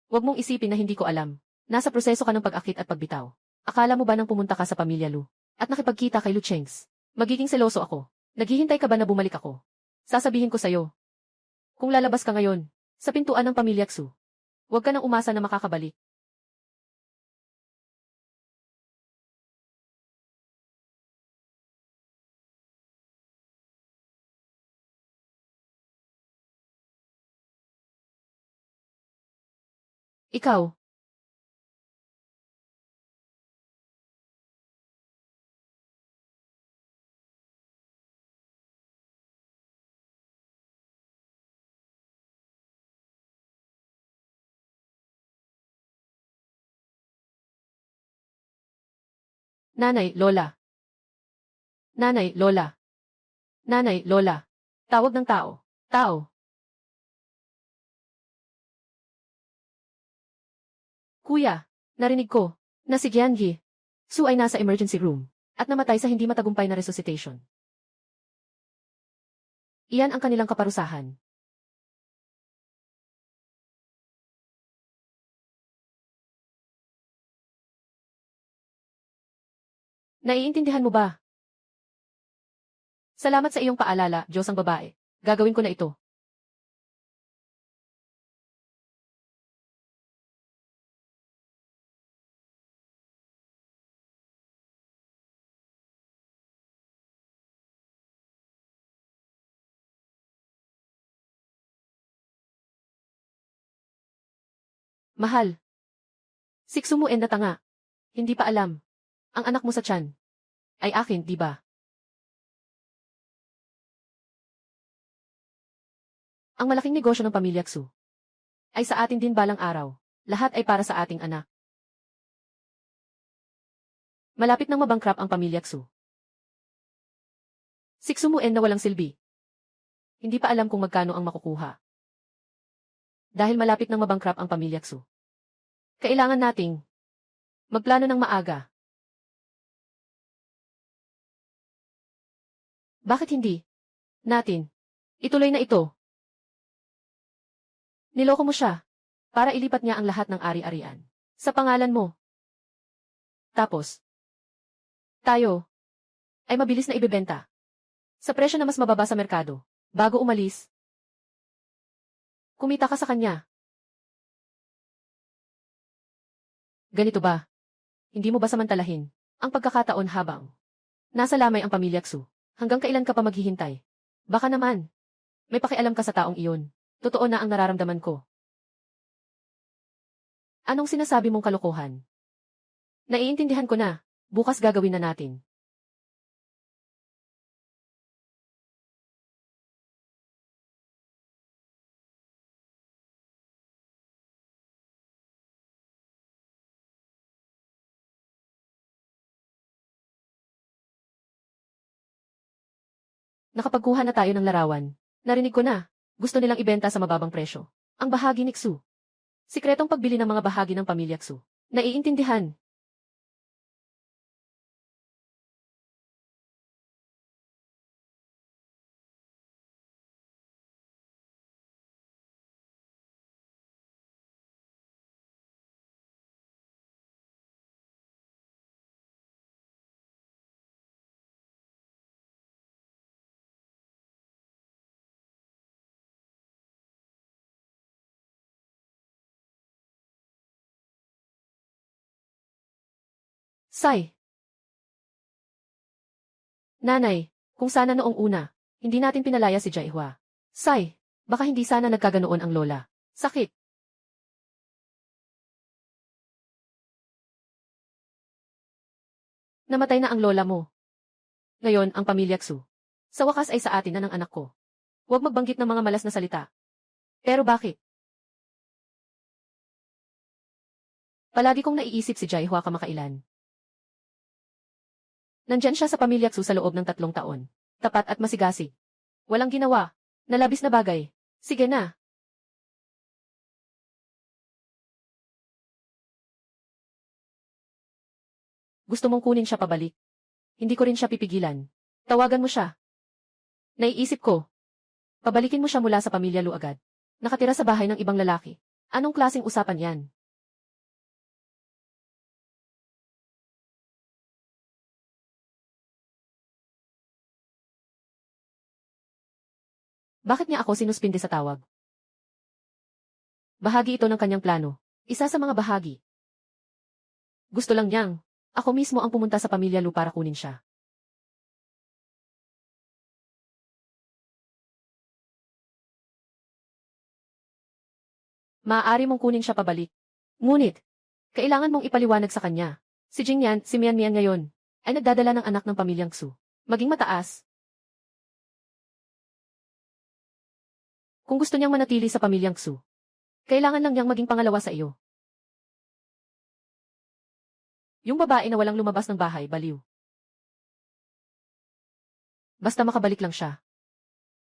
Huwag mong isipin na hindi ko alam. Nasa proseso ka ng pag-akit at pagbitaw. Akala mo ba nang pumunta ka sa pamilya Lu at nakipagkita kay Lu Chengs, magiging seloso ako? Naghihintay ka ba na bumalik ako? Sasabihin ko sa'yo. Kung lalabas ka ngayon, sa pintuan ng pamilya Xu, huwag ka nang umasa na makakabalik. Ikaw. Nanay, Lola. Nanay, Lola. Nanay, Lola. Tawag ng tao. Tao. Kuya, narinig ko na si Gianji Su ay nasa emergency room at namatay sa hindi matagumpay na resuscitation. Iyan ang kanilang kaparusahan. Naiintindihan mo ba? Salamat sa iyong paalala, Diyos ang babae. Gagawin ko na ito. Mahal. Siksumuin na tanga. Hindi pa alam. Ang anak mo sa tiyan ay akin, di ba? Ang malaking negosyo ng pamilya Xu ay sa atin din balang araw. Lahat ay para sa ating anak. Malapit nang mabangkrap ang pamilya Xu. Siksumuin na walang silbi. Hindi pa alam kung magkano ang makukuha. Dahil malapit nang mabangkrap ang pamilya Xu. Kailangan nating magplano ng maaga. Bakit hindi natin ituloy na ito? Niloko mo siya para ilipat niya ang lahat ng ari-arian sa pangalan mo. Tapos, tayo ay mabilis na ibebenta sa presyo na mas mababa sa merkado. Bago umalis, kumita ka sa kanya. Ganito ba? Hindi mo ba samantalahin ang pagkakataon habang nasa lamay ang pamilya Xu? Hanggang kailan ka pa maghihintay? Baka naman, may pakialam ka sa taong iyon. Totoo na ang nararamdaman ko. Anong sinasabi mong kalokohan? Naiintindihan ko na. Bukas gagawin na natin. Nakapagkuha na tayo ng larawan. Narinig ko na. Gusto nilang ibenta sa mababang presyo ang bahagi ni Xu. Sikretong pagbili ng mga bahagi ng pamilya Xu. Naiintindihan. Sai. Nanay, kung sana noong una, hindi natin pinalaya si Jaihua. Sai, baka hindi sana nagkaganoon ang lola. Sakit. Namatay na ang lola mo. Ngayon, ang pamilya Xu. Sa wakas ay sa atin na ng anak ko. Huwag magbanggit ng mga malas na salita. Pero bakit? Palagi kong naiisip si Jaihua kamakailan. Nandyan siya sa pamilya Xu sa loob ng 3 taon. Tapat at masigasig. Walang ginawa. Nalabis na bagay. Sige na. Gusto mong kunin siya pabalik. Hindi ko rin siya pipigilan. Tawagan mo siya. Naiisip ko. Pabalikin mo siya mula sa pamilya Lu agad. Nakatira sa bahay ng ibang lalaki. Anong klaseng usapan yan? Bakit niya ako sinuspinde sa tawag? Bahagi ito ng kanyang plano. Isa sa mga bahagi. Gusto lang niyang, ako mismo ang pumunta sa pamilya Lu para kunin siya. Maaari mong kunin siya pabalik. Ngunit, kailangan mong ipaliwanag sa kanya. Si Jingyan, si Mian ngayon, ay nagdadala ng anak ng pamilyang Xu. Maging mataas. Kung gusto niyang manatili sa pamilyang Xu, kailangan lang niyang maging pangalawa sa iyo. Yung babae na walang lumabas ng bahay, baliw. Basta makabalik lang siya.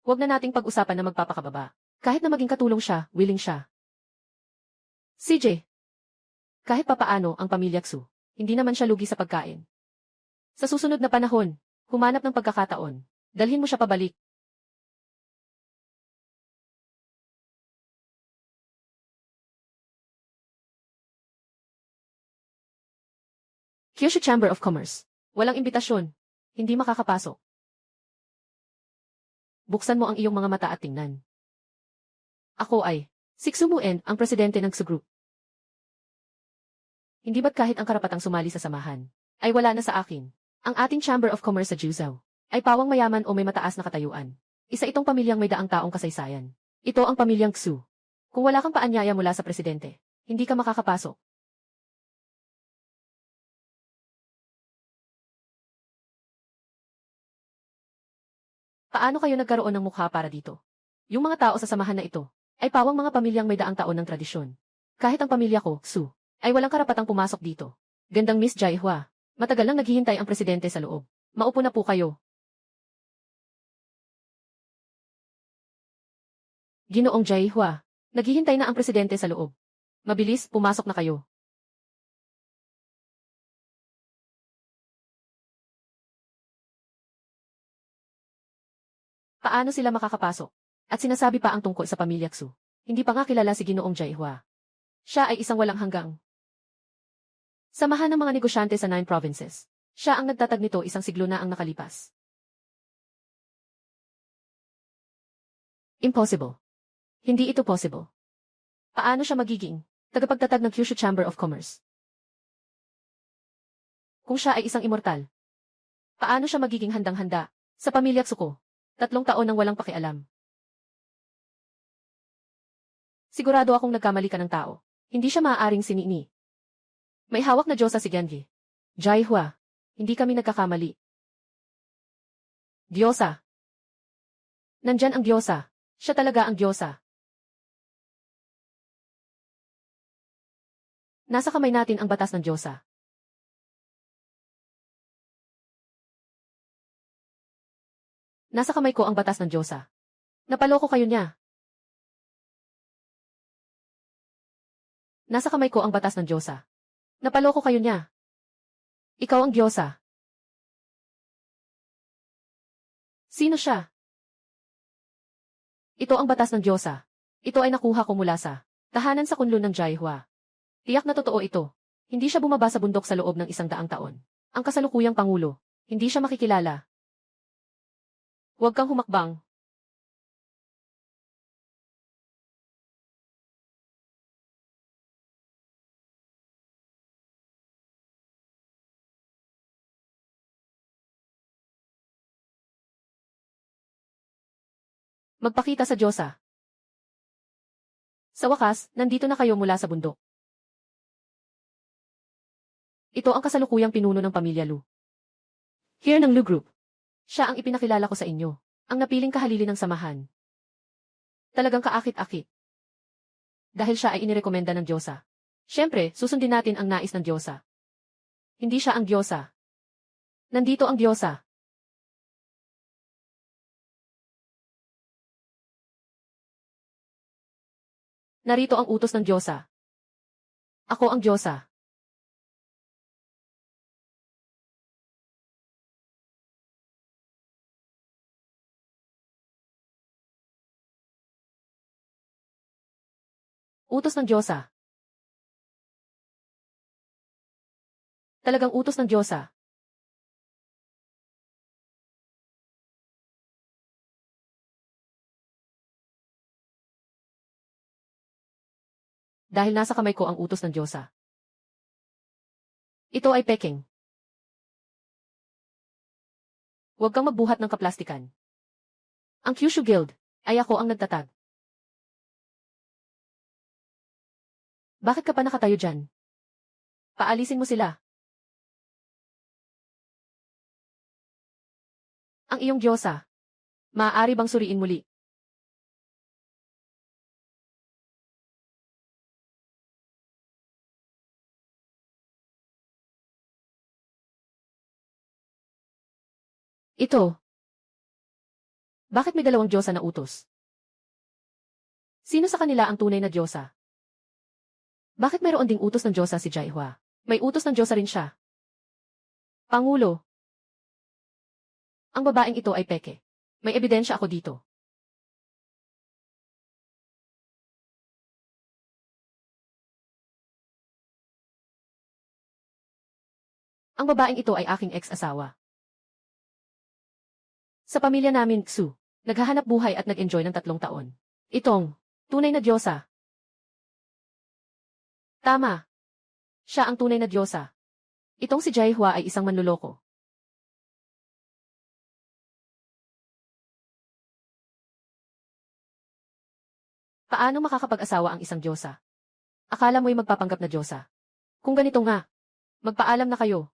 Huwag na nating pag-usapan na magpapakababa. Kahit na maging katulong siya, willing siya. CJ. Kahit papaano ang pamilya Xu, hindi naman siya lugi sa pagkain. Sa susunod na panahon, humanap ng pagkakataon. Dalhin mo siya pabalik. Kyushu Chamber of Commerce. Walang imbitasyon. Hindi makakapasok. Buksan mo ang iyong mga mata at tingnan. Ako ay, Siksumuen, ang presidente ng Xu Group. Hindi ba't kahit ang karapatang sumali sa samahan, ay wala na sa akin? Ang ating Chamber of Commerce sa Juzhou, ay pawang mayaman o may mataas na katayuan. Isa itong pamilyang may daang taong kasaysayan. Ito ang pamilyang Xu. Kung wala kang paanyaya mula sa presidente, hindi ka makakapasok. Paano kayo nagkaroon ng mukha para dito? Yung mga tao sa samahan na ito, ay pawang mga pamilyang may daang taon ng tradisyon. Kahit ang pamilya ko, Xu, ay walang karapatang pumasok dito. Gandang Miss Jaihua, matagal nang naghihintay ang presidente sa loob. Maupo na po kayo. Ginoong Jaihua, naghihintay na ang presidente sa loob. Mabilis, pumasok na kayo. Paano sila makakapasok? At sinasabi pa ang tungkol sa pamilya Xu. Hindi pa nga kilala si Ginoong Jaihua. Siya ay isang walang hanggang samahan ng mga negosyante sa 9 provinces. Siya ang nagtatag nito, isang siglo na ang nakalipas. Impossible. Hindi ito possible. Paano siya magiging tagapagtatag ng Kyushu Chamber of Commerce? Kung siya ay isang immortal, paano siya magiging handang-handa sa pamilya Tsuko? 3 taon nang walang pakialam. Sigurado akong nagkamali ka ng tao. Hindi siya maaaring sinini. May hawak na Diyosa si Genji. Jaihua, hindi kami nagkakamali. Diyosa. Nandyan ang Diyosa. Siya talaga ang Diyosa. Nasa kamay natin ang batas ng Diyosa. Nasa kamay ko ang batas ng Diyosa. Napaloko kayo niya. Nasa kamay ko ang batas ng Diyosa. Napaloko kayo niya. Ikaw ang Diyosa. Sino siya? Ito ang batas ng Diyosa. Ito ay nakuha ko mula sa tahanan sa kunlun ng Jaihua. Tiyak na totoo ito. Hindi siya bumaba sa bundok sa loob ng 100 taon. Ang kasalukuyang pangulo, hindi siya makikilala. Huwag kang humakbang. Magpakita sa Diyosa. Sa wakas, nandito na kayo mula sa bundok. Ito ang kasalukuyang pinuno ng pamilya Lu. Here ng Lu Group. Siya ang ipinakilala ko sa inyo. Ang napiling kahalili ng samahan. Talagang kaakit-akit. Dahil siya ay inirekomenda ng Diyosa. Siyempre, susundin natin ang nais ng Diyosa. Hindi siya ang Diyosa. Nandito ang Diyosa. Narito ang utos ng Diyosa. Ako ang Diyosa. Utos ng Diyosa. Talagang utos ng Diyosa. Dahil nasa kamay ko ang utos ng Diyosa. Ito ay peking. Huwag kang magbuhat ng kaplastikan. Ang Kyushu Guild, ay ako ang nagtatag. Bakit ka pa nakatayo dyan? Paalisin mo sila. Ang iyong Diyosa. Maaari bang suriin muli? Ito. Bakit may dalawang Diyosa na utos? Sino sa kanila ang tunay na Diyosa? Bakit mayroon ding utos ng Diyosa si Jaihua? May utos ng Diyosa rin siya. Pangulo. Ang babaeng ito ay peke. May ebidensya ako dito. Ang babaeng ito ay aking ex-asawa. Sa pamilya namin, Xu, naghahanap buhay at nag-enjoy ng 3 taon. Itong, tunay na Diyosa. Tama. Siya ang tunay na Diyosa. Itong si Jaihua ay isang manluloko. Paano makakapag-asawa ang isang Diyosa? Akala mo'y magpapanggap na Diyosa. Kung ganito nga, magpaalam na kayo.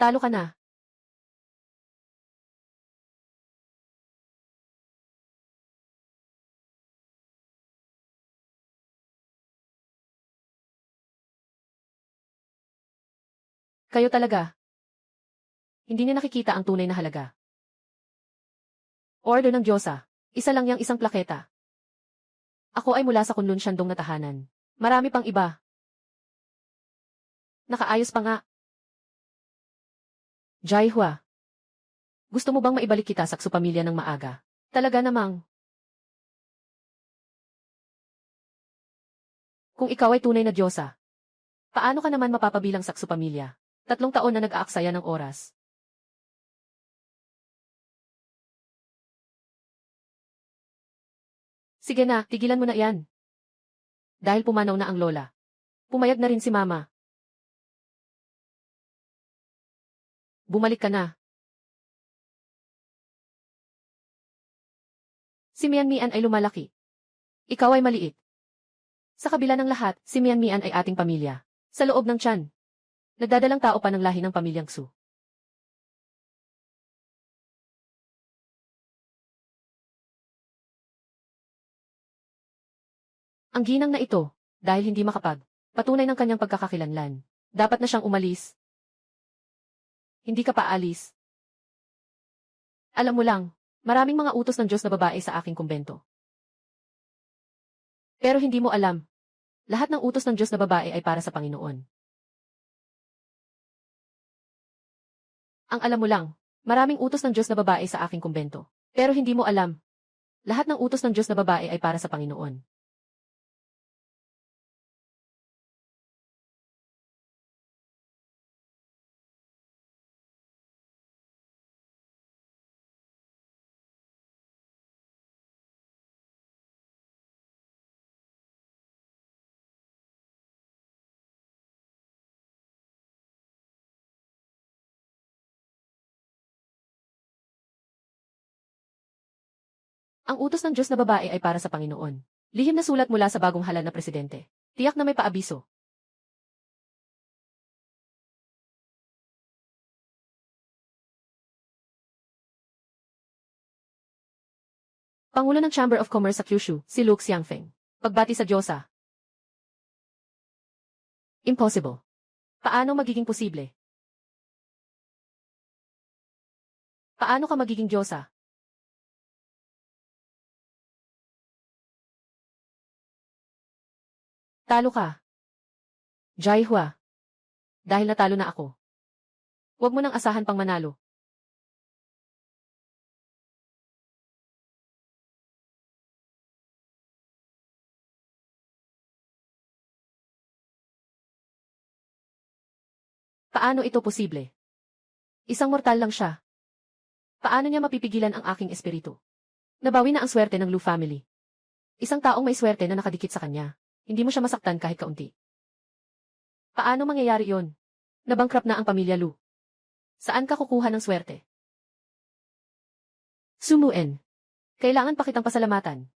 Talo ka na. Kayo talaga. Hindi niya nakikita ang tunay na halaga. Order ng Diyosa. Isa lang yang isang plaketa. Ako ay mula sa Kunlun Shandong na tahanan. Marami pang iba. Nakaayos pa nga. Jaihua. Gusto mo bang maibalik kita sa Xu pamilya ng maaga? Talaga namang. Kung ikaw ay tunay na Diyosa, paano ka naman mapapabilang sa Xu pamilya? 3 taon na nag-aaksaya ng oras. Sige na, tigilan mo na yan. Dahil pumanaw na ang lola. Pumayag na rin si mama. Bumalik ka na. Si Mian ay lumalaki. Ikaw ay maliit. Sa kabila ng lahat, si Mian ay ating pamilya. Sa loob ng tiyan. Nagdadalang tao pa ng lahi ng pamilyang Xu. Ang ginang na ito, dahil hindi patunay ng kanyang pagkakakilanlan. Dapat na siyang umalis. Hindi ka pa alis. Alam mo lang, maraming mga utos ng Diyos na babae sa aking kumbento. Pero hindi mo alam, lahat ng utos ng Diyos na babae ay para sa Panginoon. Ang alam mo lang, maraming utos ng Diyos na babae sa aking kumbento. Pero hindi mo alam, lahat ng utos ng Diyos na babae ay para sa Panginoon. Ang utos ng Diyos na babae ay para sa Panginoon. Lihim na sulat mula sa bagong halal na presidente. Tiyak na may paabiso. Pangulo ng Chamber of Commerce sa Kyushu, si Luke Xiangfeng. Pagbati sa Diyosa. Impossible. Paano magiging posible? Paano ka magiging Diyosa? Talo ka. Jaihua. Dahil natalo na ako. Huwag mo nang asahan pang manalo. Paano ito posible? Isang mortal lang siya. Paano niya mapipigilan ang aking espiritu? Nabawi na ang swerte ng Lu family. Isang taong may swerte na nakadikit sa kanya. Hindi mo siya masaktan kahit kaunti. Paano mangyayari yon? Nabangkrap na ang pamilya Lu. Saan ka kukuha ng swerte? Sumuen. Kailangan pa kitang pasalamatan.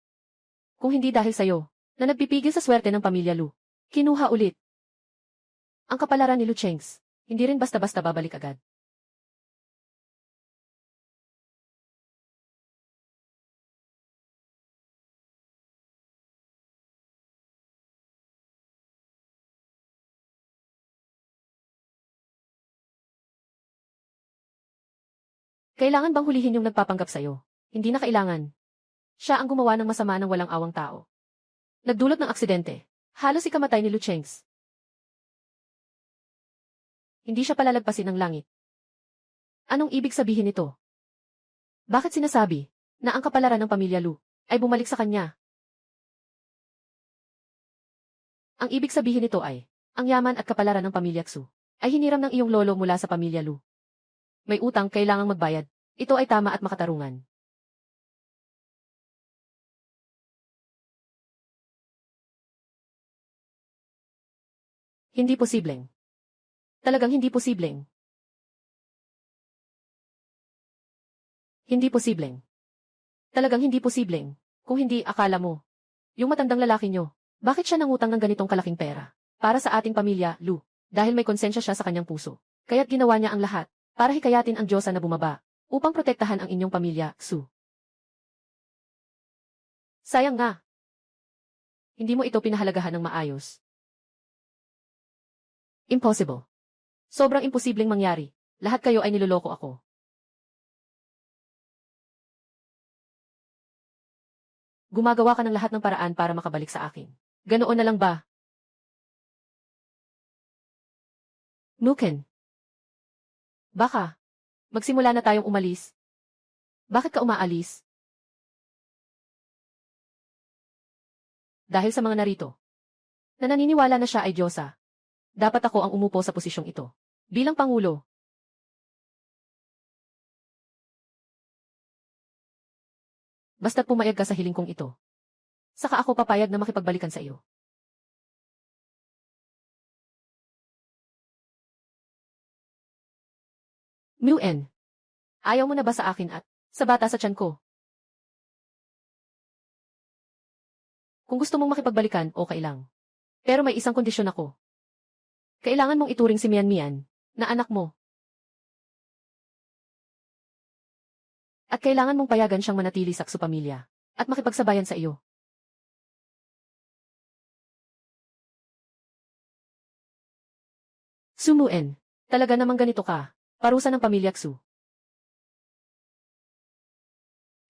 Kung hindi dahil sa'yo, na nagpipigil sa swerte ng pamilya Lu. Kinuha ulit. Ang kapalaran ni Lu Chengs, hindi rin basta-basta babalik agad. Kailangan bang hulihin yung nagpapanggap sa'yo? Hindi na kailangan. Siya ang gumawa ng masama ng walang awang tao. Nagdulot ng aksidente. Halos ikamatay ni Lu Chengs. Hindi siya palalagpasin ng langit. Anong ibig sabihin nito? Bakit sinasabi na ang kapalaran ng pamilya Lu ay bumalik sa kanya? Ang ibig sabihin nito ay, ang yaman at kapalaran ng pamilya Xu ay hiniram ng iyong lolo mula sa pamilya Lu. May utang kailangang magbayad. Ito ay tama at makatarungan. Hindi posibleng. Talagang hindi posibleng. Hindi posibleng. Talagang hindi posibleng. Kung hindi, akala mo. Yung matandang lalaki nyo, bakit siya nangutang ng ganitong kalaking pera? Para sa ating pamilya, Lu. Dahil may konsensya siya sa kanyang puso. Kaya't ginawa niya ang lahat para hikayatin ang Diyosa na bumaba upang protektahan ang inyong pamilya, Su. Sayang nga. Hindi mo ito pinahalagahan ng maayos. Impossible. Sobrang imposibleng mangyari. Lahat kayo ay niloloko ako. Gumagawa ka ng lahat ng paraan para makabalik sa akin. Ganoon na lang ba? Nuken. Baka. Magsimula na tayong umalis. Bakit ka umaalis? Dahil sa mga narito. Na naniniwala na siya ay Diyosa. Dapat ako ang umupo sa posisyong ito. Bilang Pangulo. Basta't pumayag ka sa hiling kong ito. Saka ako papayag na makipagbalikan sa iyo. Muen. Ayaw mo na ba sa akin at sa bata sa tiyan ko? Kung gusto mong makipagbalikan, okay lang. Pero may isang kondisyon ako. Kailangan mong ituring si Mian Mian, na anak mo. At kailangan mong payagan siyang manatili sa Xu pamilya, at makipagsabayan sa iyo. Sumuen. Talaga namang ganito ka, parusa ng pamilya Xu.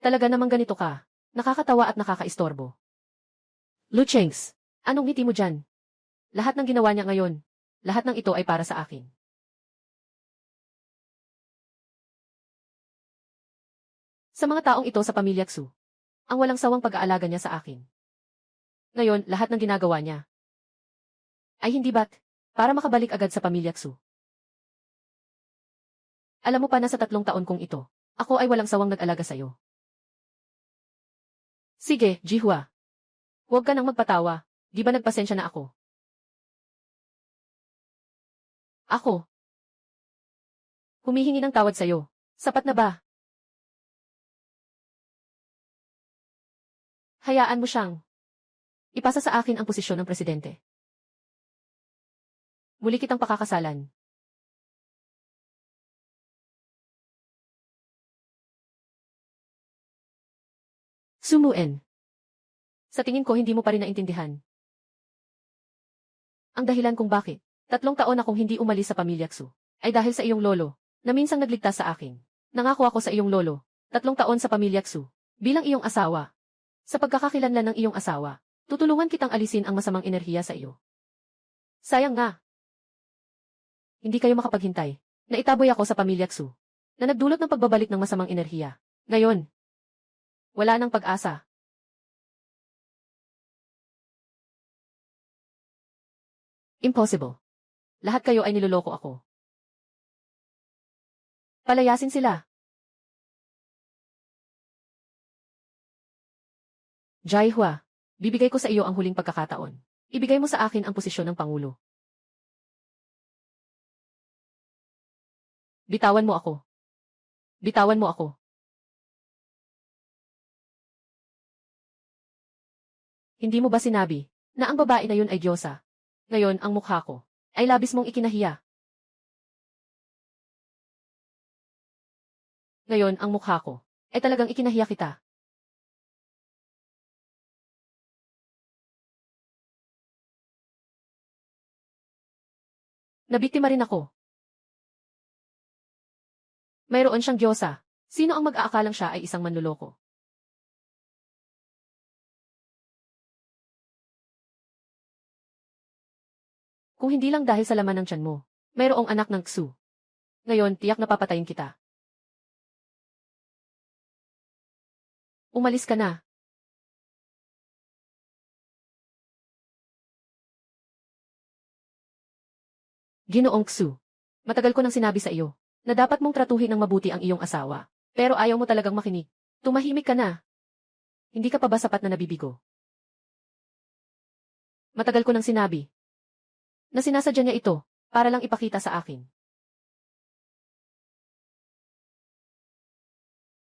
Talaga namang ganito ka, nakakatawa at nakakaistorbo. Lu Chengs, anong ngiti mo dyan? Lahat ng ginawa niya ngayon, lahat ng ito ay para sa akin. Sa mga taong ito sa pamilya Xu, ang walang sawang pag-aalaga niya sa akin. Ngayon, lahat ng ginagawa niya ay hindi ba't para makabalik agad sa pamilya Xu. Alam mo pa na sa 3 taon kong ito, ako ay walang sawang nag-alaga sa'yo. Sige, Jihua. Huwag ka nang magpatawa, di ba nagpasensya na ako? Ako. Humihingi ng tawad sa'yo. Sapat na ba? Hayaan mo siyang ipasa sa akin ang posisyon ng presidente. Muli kitang pakakasalan. Sumuen. Sa tingin ko hindi mo pa rin naintindihan ang dahilan kung bakit 3 taon akong hindi umalis sa pamilya Xu ay dahil sa iyong lolo na minsang nagligtas sa akin. Nangako ako sa iyong lolo 3 taon sa pamilya Xu bilang iyong asawa. Sa pagkakakilanlan ng iyong asawa, tutulungan kitang alisin ang masamang enerhiya sa iyo. Sayang nga. Hindi kayo makapaghintay. Naitaboy ako sa pamilya Xu na nagdulot ng pagbabalik ng masamang enerhiya. Ngayon, wala nang pag-asa. Impossible. Lahat kayo ay niloloko ako. Palayasin sila. Jaihua, bibigay ko sa iyo ang huling pagkakataon. Ibigay mo sa akin ang posisyon ng Pangulo. Bitawan mo ako. Bitawan mo ako. Hindi mo ba sinabi na ang babae na yun ay Diyosa? Ngayon ang mukha ko ay labis mong ikinahiya. Ngayon ang mukha ko ay talagang ikinahiya kita. Nabiktima rin ako. Mayroon siyang Diyosa. Sino ang mag-aakalang siya ay isang manloloko? Kung hindi lang dahil sa laman ng tiyan mo, mayroong anak ng Xu. Ngayon, tiyak na papatayin kita. Umalis ka na. Ginoong Xu, matagal ko nang sinabi sa iyo na dapat mong tratuhin ng mabuti ang iyong asawa. Pero ayaw mo talagang makinig. Tumahimik ka na. Hindi ka pa ba sapat na nabibigo? Matagal ko nang sinabi na sinasadya niya ito para lang ipakita sa akin.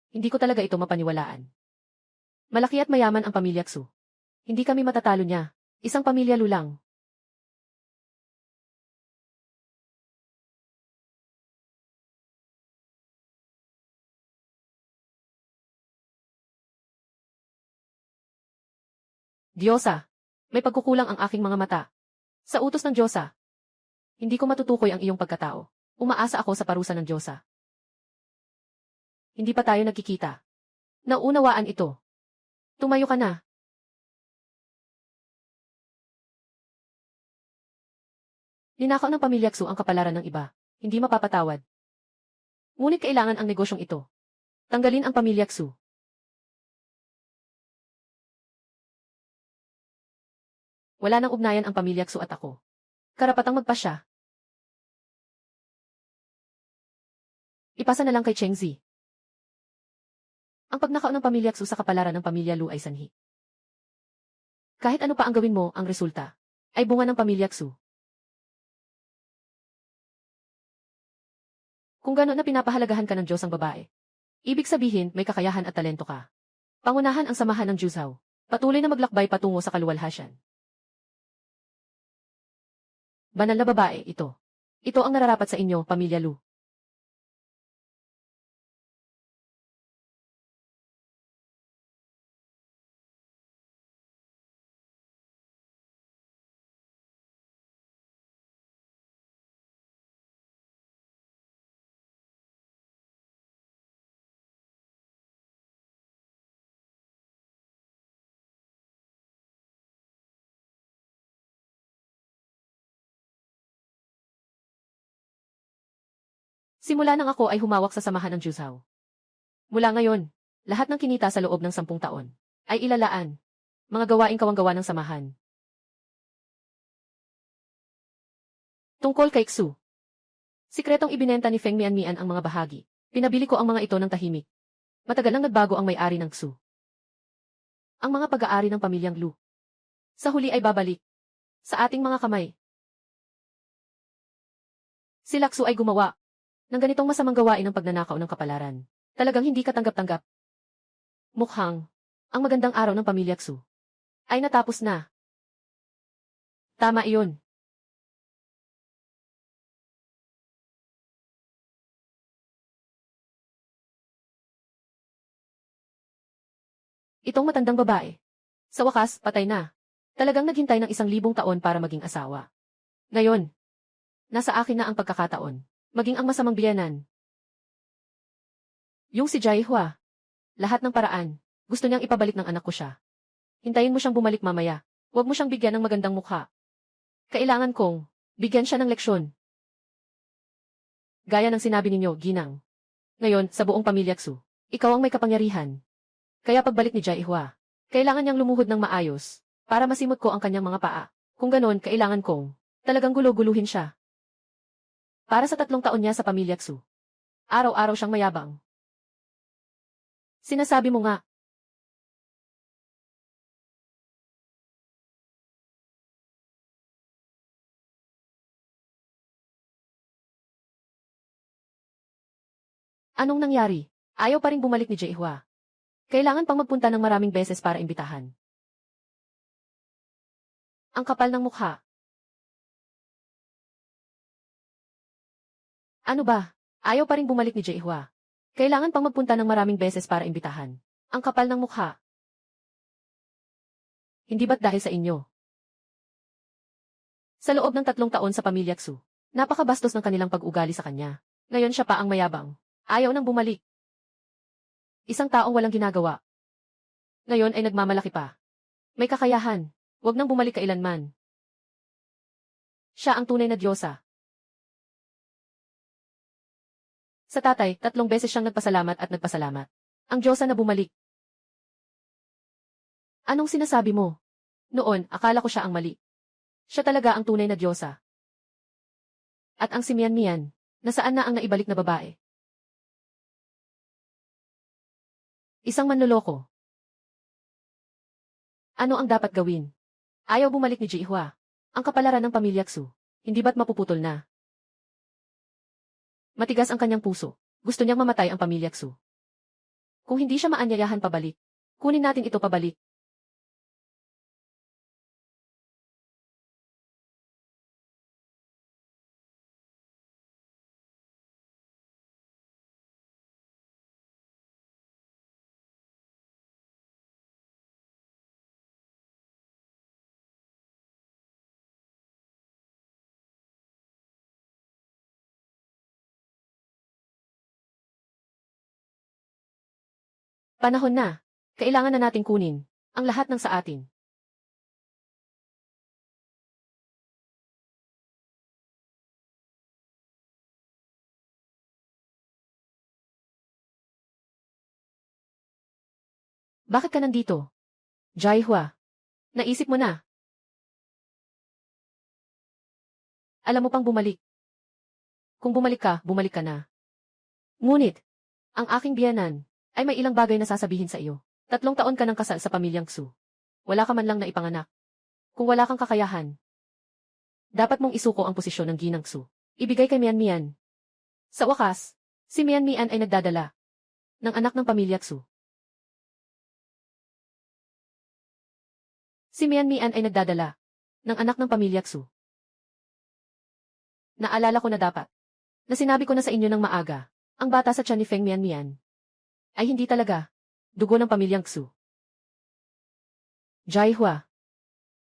Hindi ko talaga ito mapaniwalaan. Malaki at mayaman ang pamilya Xu. Hindi kami matatalo niya. Isang pamilya lulang. Diyosa, may pagkukulang ang aking mga mata. Sa utos ng Diyosa, hindi ko matutukoy ang iyong pagkatao. Umaasa ako sa parusa ng Diyosa. Hindi pa tayo nagkikita. Nauunawaan ito. Tumayo ka na. Ninakaw ng pamilya Xu ang kapalaran ng iba. Hindi mapapatawad. Ngunit kailangan ang negosyong ito. Tanggalin ang pamilya Xu. Wala nang ugnayan ang pamilya Xu at ako. Karapatang magpasya. Ipasa na lang kay Cheng Zi. Ang pagnakaw ng pamilya Xu sa kapalaran ng pamilya Lu ay sanhi. Kahit ano pa ang gawin mo, ang resulta ay bunga ng pamilya Xu. Kung gano'n na pinapahalagahan ka ng Diyos ang babae, ibig sabihin may kakayahan at talento ka. Pangunahan ang samahan ng Juzhou. Patuloy na maglakbay patungo sa kaluwalhasyan. Banal na babae, ito. Ito ang nararapat sa inyo, pamilya Lu. Simula nang ako ay humawak sa samahan ng Juzhou. Mula ngayon, lahat ng kinita sa loob ng 10 taon ay ilalaan. Mga gawaing kawanggawa ng samahan. Tungkol kay Xu. Sikretong ibinenta ni Feng Mianmian ang mga bahagi. Pinabili ko ang mga ito ng tahimik. Matagal nang nagbago ang may-ari ng Xu. Ang mga pag-aari ng pamilyang Lu. Sa huli ay babalik sa ating mga kamay. Si Xu ay gumawa ng ganitong masamang gawain ng pagnanakaw ng kapalaran. Talagang hindi katanggap-tanggap. Mukhang Ang magandang araw ng pamilya Xu ay natapos na. Tama iyon. Itong matandang babae. Sa wakas, patay na. Talagang naghintay ng 1,000 taon para maging asawa. Ngayon, nasa akin na ang pagkakataon. Maging ang masamang biyanan. Yung si Jai Hua. Lahat ng paraan. Gusto niyang ipabalik ng anak ko siya. Hintayin mo siyang bumalik mamaya. Huwag mo siyang bigyan ng magandang mukha. Kailangan kong bigyan siya ng leksyon. Gaya ng sinabi ninyo, Ginang. Ngayon, sa buong pamilya Xu, ikaw ang may kapangyarihan. Kaya pagbalik ni Jai Hua, kailangan niyang lumuhod ng maayos para masimot ko ang kanyang mga paa. Kung ganon, kailangan kong talagang gulo-guluhin siya. Para sa 3 taon niya sa pamilya Xu, araw-araw siyang mayabang. Sinasabi mo nga. Anong nangyari? Ayaw pa rin bumalik ni Jai Hua. Kailangan pang magpunta ng maraming beses para imbitahan. Ang kapal ng mukha. Ano ba? Ayaw pa rin bumalik ni Jai Hua. Kailangan pang magpunta ng maraming beses para imbitahan. Ang kapal ng mukha. Hindi ba't dahil sa inyo? Sa loob ng 3 taon sa pamilya Xu, napakabastos ng kanilang pag-ugali sa kanya. Ngayon siya pa ang mayabang. Ayaw nang bumalik. Isang taong walang ginagawa. Ngayon ay nagmamalaki pa. May kakayahan. Huwag nang bumalik kailanman. Siya ang tunay na diyosa. Sa tatay, 3 beses siyang nagpasalamat at nagpasalamat. Ang diyosa na bumalik. Anong sinasabi mo? Noon, akala ko siya ang mali. Siya talaga ang tunay na diyosa. At ang si Mian Mian, nasaan na ang naibalik na babae? Isang manloloko. Ano ang dapat gawin? Ayaw bumalik ni Jai Hua. Ang kapalaran ng pamilya Xu. Hindi ba't mapuputol na? Matigas ang kanyang puso. Gusto niyang mamatay ang pamilya Xu. Kung hindi siya maanyayahan pabalik, kunin natin ito pabalik. Panahon na. Kailangan na nating kunin ang lahat ng sa atin. Bakit ka nandito? Jai Hua. Naisip mo na. Alam mo pang bumalik. Kung bumalik ka na. Ngunit, ang aking biyanan ay may ilang bagay na sasabihin sa iyo. 3 taon ka ng kasal sa pamilyang Xu. Wala ka man lang na ipanganak. Kung wala kang kakayahan, dapat mong isuko ang posisyon ng Ginang Xu. Ibigay kay Mian Mian. Sa wakas, si Mian Mian ay nagdadala ng anak ng pamilya Xu. Si Mian Mian ay nagdadala ng anak ng pamilya Xu. Naalala ko na dapat na sinabi ko na sa inyo ng maaga, ang bata sa tiyan ni Feng Mian Mian ay hindi talaga dugo ng pamilyang Xu. Jai Hua,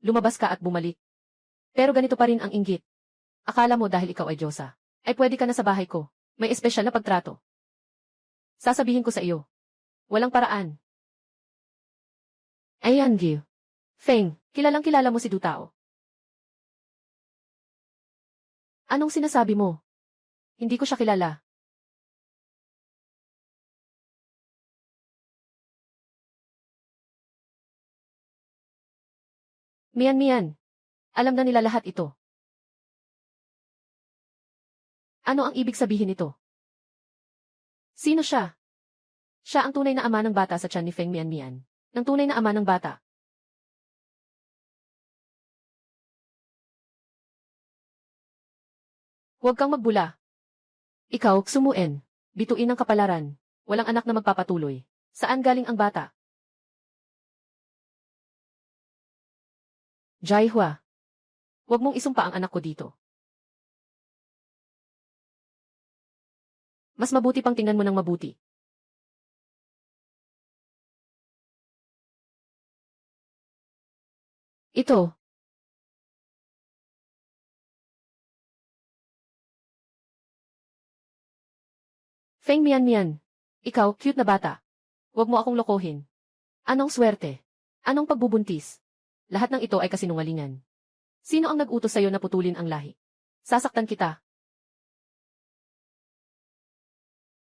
lumabas ka at bumalik. Pero ganito pa rin ang inggit. Akala mo dahil ikaw ay diyosa, ay pwede ka na sa bahay ko. May espesyal na pagtrato. Sasabihin ko sa iyo, walang paraan. Ayan, Gil. Feng, kilalang kilala mo si Du Tao. Anong sinasabi mo? Hindi ko siya kilala. Mian Mian. Alam na nila lahat ito. Ano ang ibig sabihin nito? Sino siya? Siya ang tunay na ama ng bata sa tiyan ni Feng Mian Mian. Ng tunay na ama ng bata. Huwag kang magbula. Ikaw, sumuen. Bituin ang kapalaran. Walang anak na magpapatuloy. Saan galing ang bata? Jaihua, huwag mong isumpa ang anak ko dito. Mas mabuti pang tingnan mo ng mabuti. Ito. Feng Mian. Ikaw, cute na bata. Huwag mo akong lokohin. Anong swerte? Anong pagbubuntis? Lahat ng ito ay kasinungalingan. Sino ang nag-utos sa'yo na putulin ang lahi? Sasaktan kita.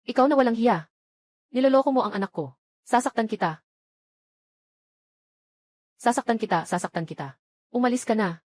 Ikaw na walang hiya. Niloloko mo ang anak ko. Sasaktan kita. Sasaktan kita. Umalis ka na.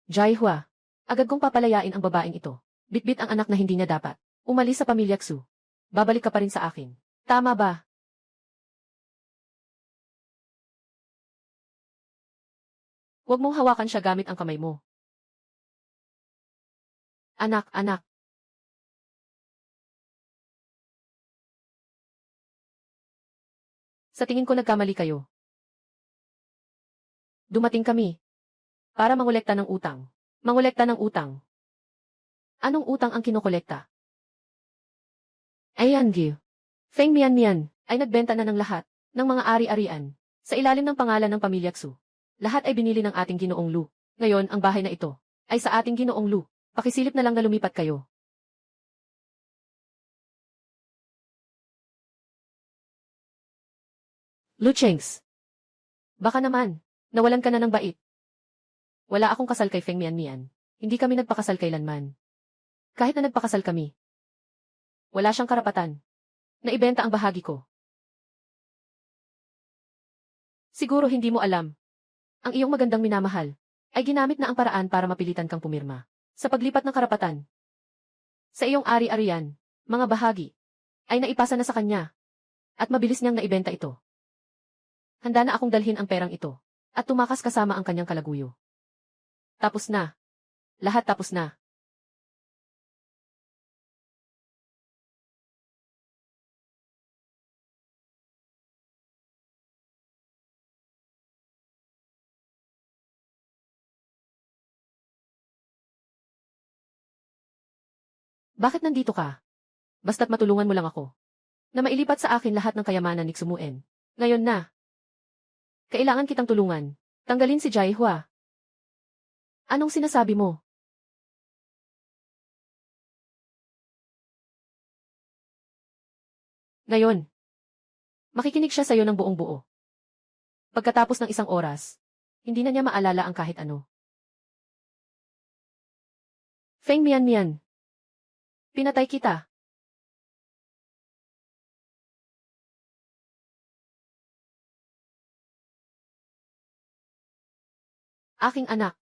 Jaihua, agad kong papalayain ang babaeng ito. Bitbit ang anak na hindi niya dapat. Umalis sa pamilya Xu. Babalik ka pa rin sa akin. Tama ba? Huwag mong hawakan siya gamit ang kamay mo. Anak. Sa tingin ko nagkamali kayo. Dumating kami. Para mangolekta ng utang. Mangolekta ng utang. Anong utang ang kinokolekta? Ayan, Gil. Feng Mian ay nagbenta na ng lahat ng mga ari-arian sa ilalim ng pangalan ng pamilya Xu. Lahat ay binili ng ating Ginoong Lu. Ngayon, ang bahay na ito ay sa ating Ginoong Lu. Pakisilip na lang na lumipat kayo. Lu Chengs. Baka naman, nawalan ka na ng bait. Wala akong kasal kay Feng Mian. Hindi kami nagpakasal kailanman. Kahit na nagpakasal kami. Wala siyang karapatan. Naibenta ang bahagi ko. Siguro hindi mo alam. Ang iyong magandang minamahal ay ginamit na ang paraan para mapilitan kang pumirma sa paglipat ng karapatan. Sa iyong ari-arian, mga bahagi, ay naipasa na sa kanya. At mabilis niyang naibenta ito. Handa na akong dalhin ang perang ito at tumakas kasama ang kanyang kalaguyo. Tapos na. Lahat tapos na. Bakit nandito ka? Basta't matulungan mo lang ako. Na mailipat sa akin lahat ng kayamanan ni Xumuen. Ngayon na. Kailangan kitang tulungan. Tanggalin si Jaihua. Anong sinasabi mo? Ngayon. Makikinig siya sa'yo ng buong buo. Pagkatapos ng isang oras, hindi na niya maalala ang kahit ano. Feng Mian. Pinatay kita. Aking anak.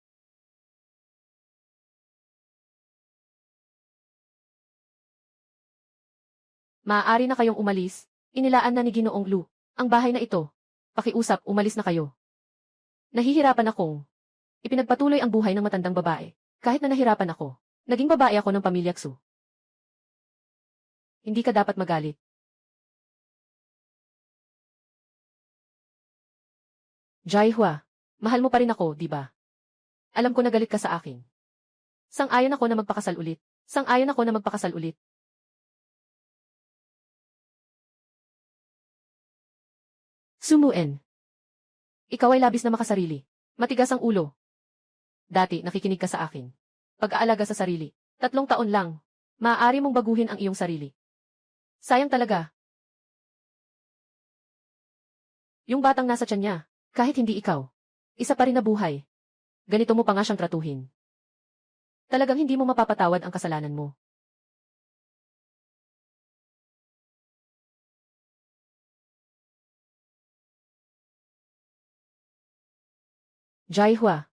Maaari na kayong umalis. Inilaan na ni Ginoong Lu ang bahay na ito. Pakiusap, umalis na kayo. Nahihirapan akong ipinagpatuloy ang buhay ng matandang babae. Kahit na nahirapan ako, naging babae ako ng pamilya Xu. Hindi ka dapat magalit. Jaihua, mahal mo pa rin ako, di ba? Alam ko na galit ka sa akin. Sang-ayon ako na magpakasal ulit. Sang-ayon ako na magpakasal ulit. Sumuen. Ikaw ay labis na makasarili. Matigas ang ulo. Dati, nakikinig ka sa akin. Pag-aalaga sa sarili. 3 taon lang. Maaari mong baguhin ang iyong sarili. Sayang talaga. Yung batang nasa tiyan niya, kahit hindi ikaw, isa pa rin na buhay. Ganito mo pa nga siyang tratuhin. Talagang hindi mo mapapatawad ang kasalanan mo. Jaihua.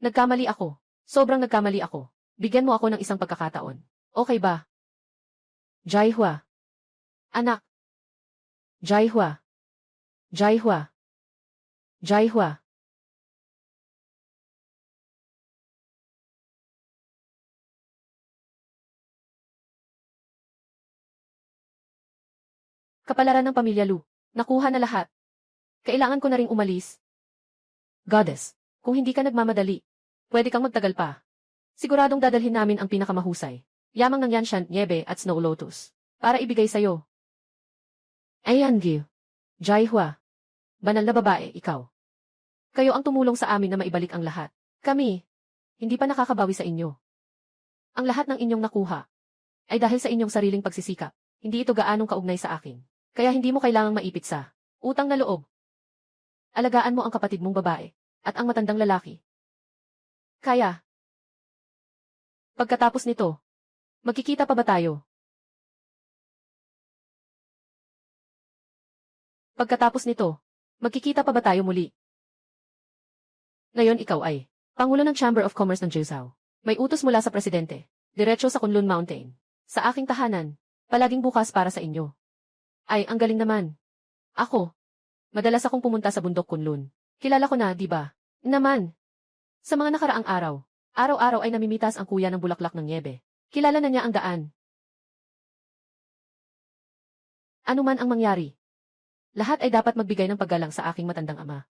Nagkamali ako. Sobrang nagkamali ako. Bigyan mo ako ng isang pagkakataon. Okay ba? Jaihua. Anak. Jaihua. Jaihua. Kapalaran ng pamilya Lu. Nakuha na lahat. Kailangan ko na ring umalis. Goddess, kung hindi ka nagmamadali, pwede kang magtagal pa. Siguradong dadalhin namin ang pinakamahusay. Yamang ng Yanshan, Niebe at Snow Lotus. Para ibigay sa'yo. Ayan, Gil. Jaihua. Banal na babae, ikaw. Kayo ang tumulong sa amin na maibalik ang lahat. Kami, hindi pa nakakabawi sa inyo. Ang lahat ng inyong nakuha ay dahil sa inyong sariling pagsisikap. Hindi ito gaanong kaugnay sa akin. Kaya hindi mo kailangang maipit sa utang na loob. Alagaan mo ang kapatid mong babae at ang matandang lalaki. Kaya. Pagkatapos nito, magkikita pa ba tayo? Pagkatapos nito, magkikita pa ba tayo muli? Ngayon ikaw ay Pangulo ng Chamber of Commerce ng Jiuzhou. May utos mula sa presidente, diretso sa Kunlun Mountain. Sa aking tahanan, palaging bukas para sa inyo. Ay, ang galing naman. Ako, madalas akong pumunta sa bundok Kunlun. Kilala ko na, di ba? Naman. Sa mga nakaraang araw, araw-araw ay namimitas ang kuya ng bulaklak ng niebe. Kilala na niya ang daan. Ano man ang mangyari, lahat ay dapat magbigay ng paggalang sa aking matandang ama.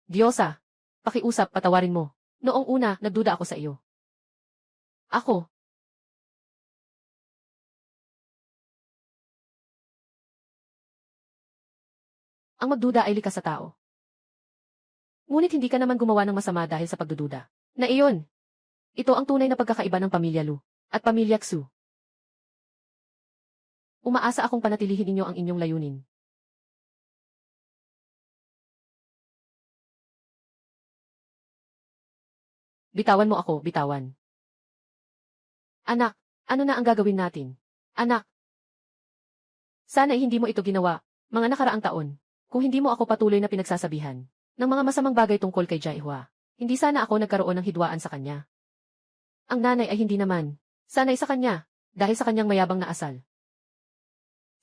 Diyosa, pakiusap, patawarin mo. Noong una, nagduda ako sa iyo. Ako. Ang magduda ay likas sa tao. Ngunit hindi ka naman gumawa ng masama dahil sa pagdududa. Na iyon. Ito ang tunay na pagkakaiba ng pamilya Lu at pamilya Xu. Umaasa akong panatilihin ninyo ang inyong layunin. Bitawan mo ako, bitawan. Anak, ano na ang gagawin natin? Anak. Sana ay hindi mo ito ginawa, mga nakaraang taon. Kung hindi mo ako patuloy na pinagsasabihan ng mga masamang bagay tungkol kay Jaihua, hindi sana ako nagkaroon ng hidwaan sa kanya. Ang nanay ay hindi naman. Sana'y sa kanya, dahil sa kanyang mayabang na asal.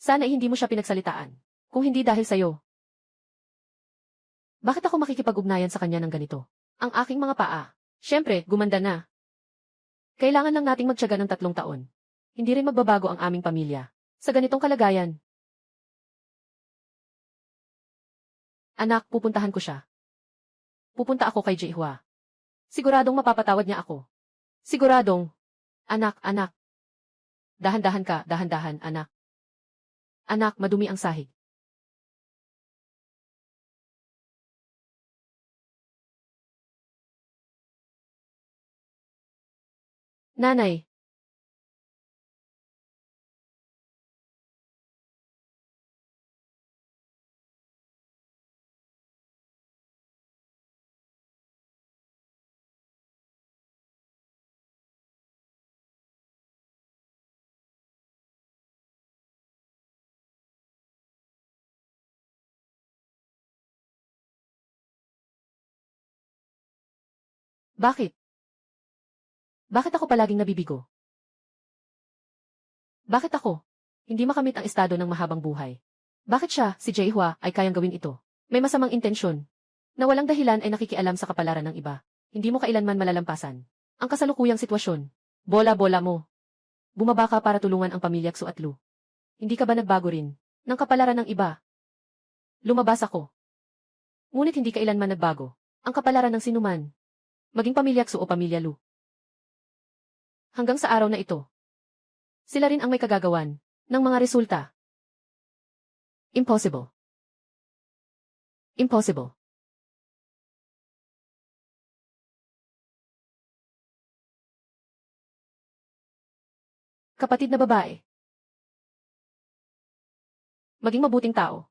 Sana ay hindi mo siya pinagsalitaan, kung hindi dahil sa'yo. Bakit ako makikipag-ugnayan sa kanya ng ganito? Ang aking mga paa. Siyempre, gumanda na. Kailangan lang nating magtiyaga ng 3 taon. Hindi rin magbabago ang aming pamilya. Sa ganitong kalagayan. Anak, pupuntahan ko siya. Pupunta ako kay Jaihua. Siguradong mapapatawad niya ako. Siguradong. Anak, anak. Dahan-dahan ka, dahan-dahan, anak. Anak, madumi ang sahig. Nanay. Bakit? Bakit ako palaging nabibigo? Bakit ako? Hindi makamit ang estado ng mahabang buhay. Bakit siya, si Jaihua, ay kayang gawin ito? May masamang intensyon. Na walang dahilan ay nakikialam sa kapalaran ng iba. Hindi mo kailanman malalampasan ang kasalukuyang sitwasyon. Bola-bola mo. Bumaba ka para tulungan ang pamilya Xu at Lu. Hindi ka ba nagbago rin ng kapalaran ng iba? Lumabas ako. Ngunit hindi kailanman nagbago ang kapalaran ng sinuman. Maging pamilya Xu o pamilya Lu. Hanggang sa araw na ito, sila rin ang may kagagawan ng mga resulta. Impossible. Impossible. Kapatid na babae. Maging mabuting tao.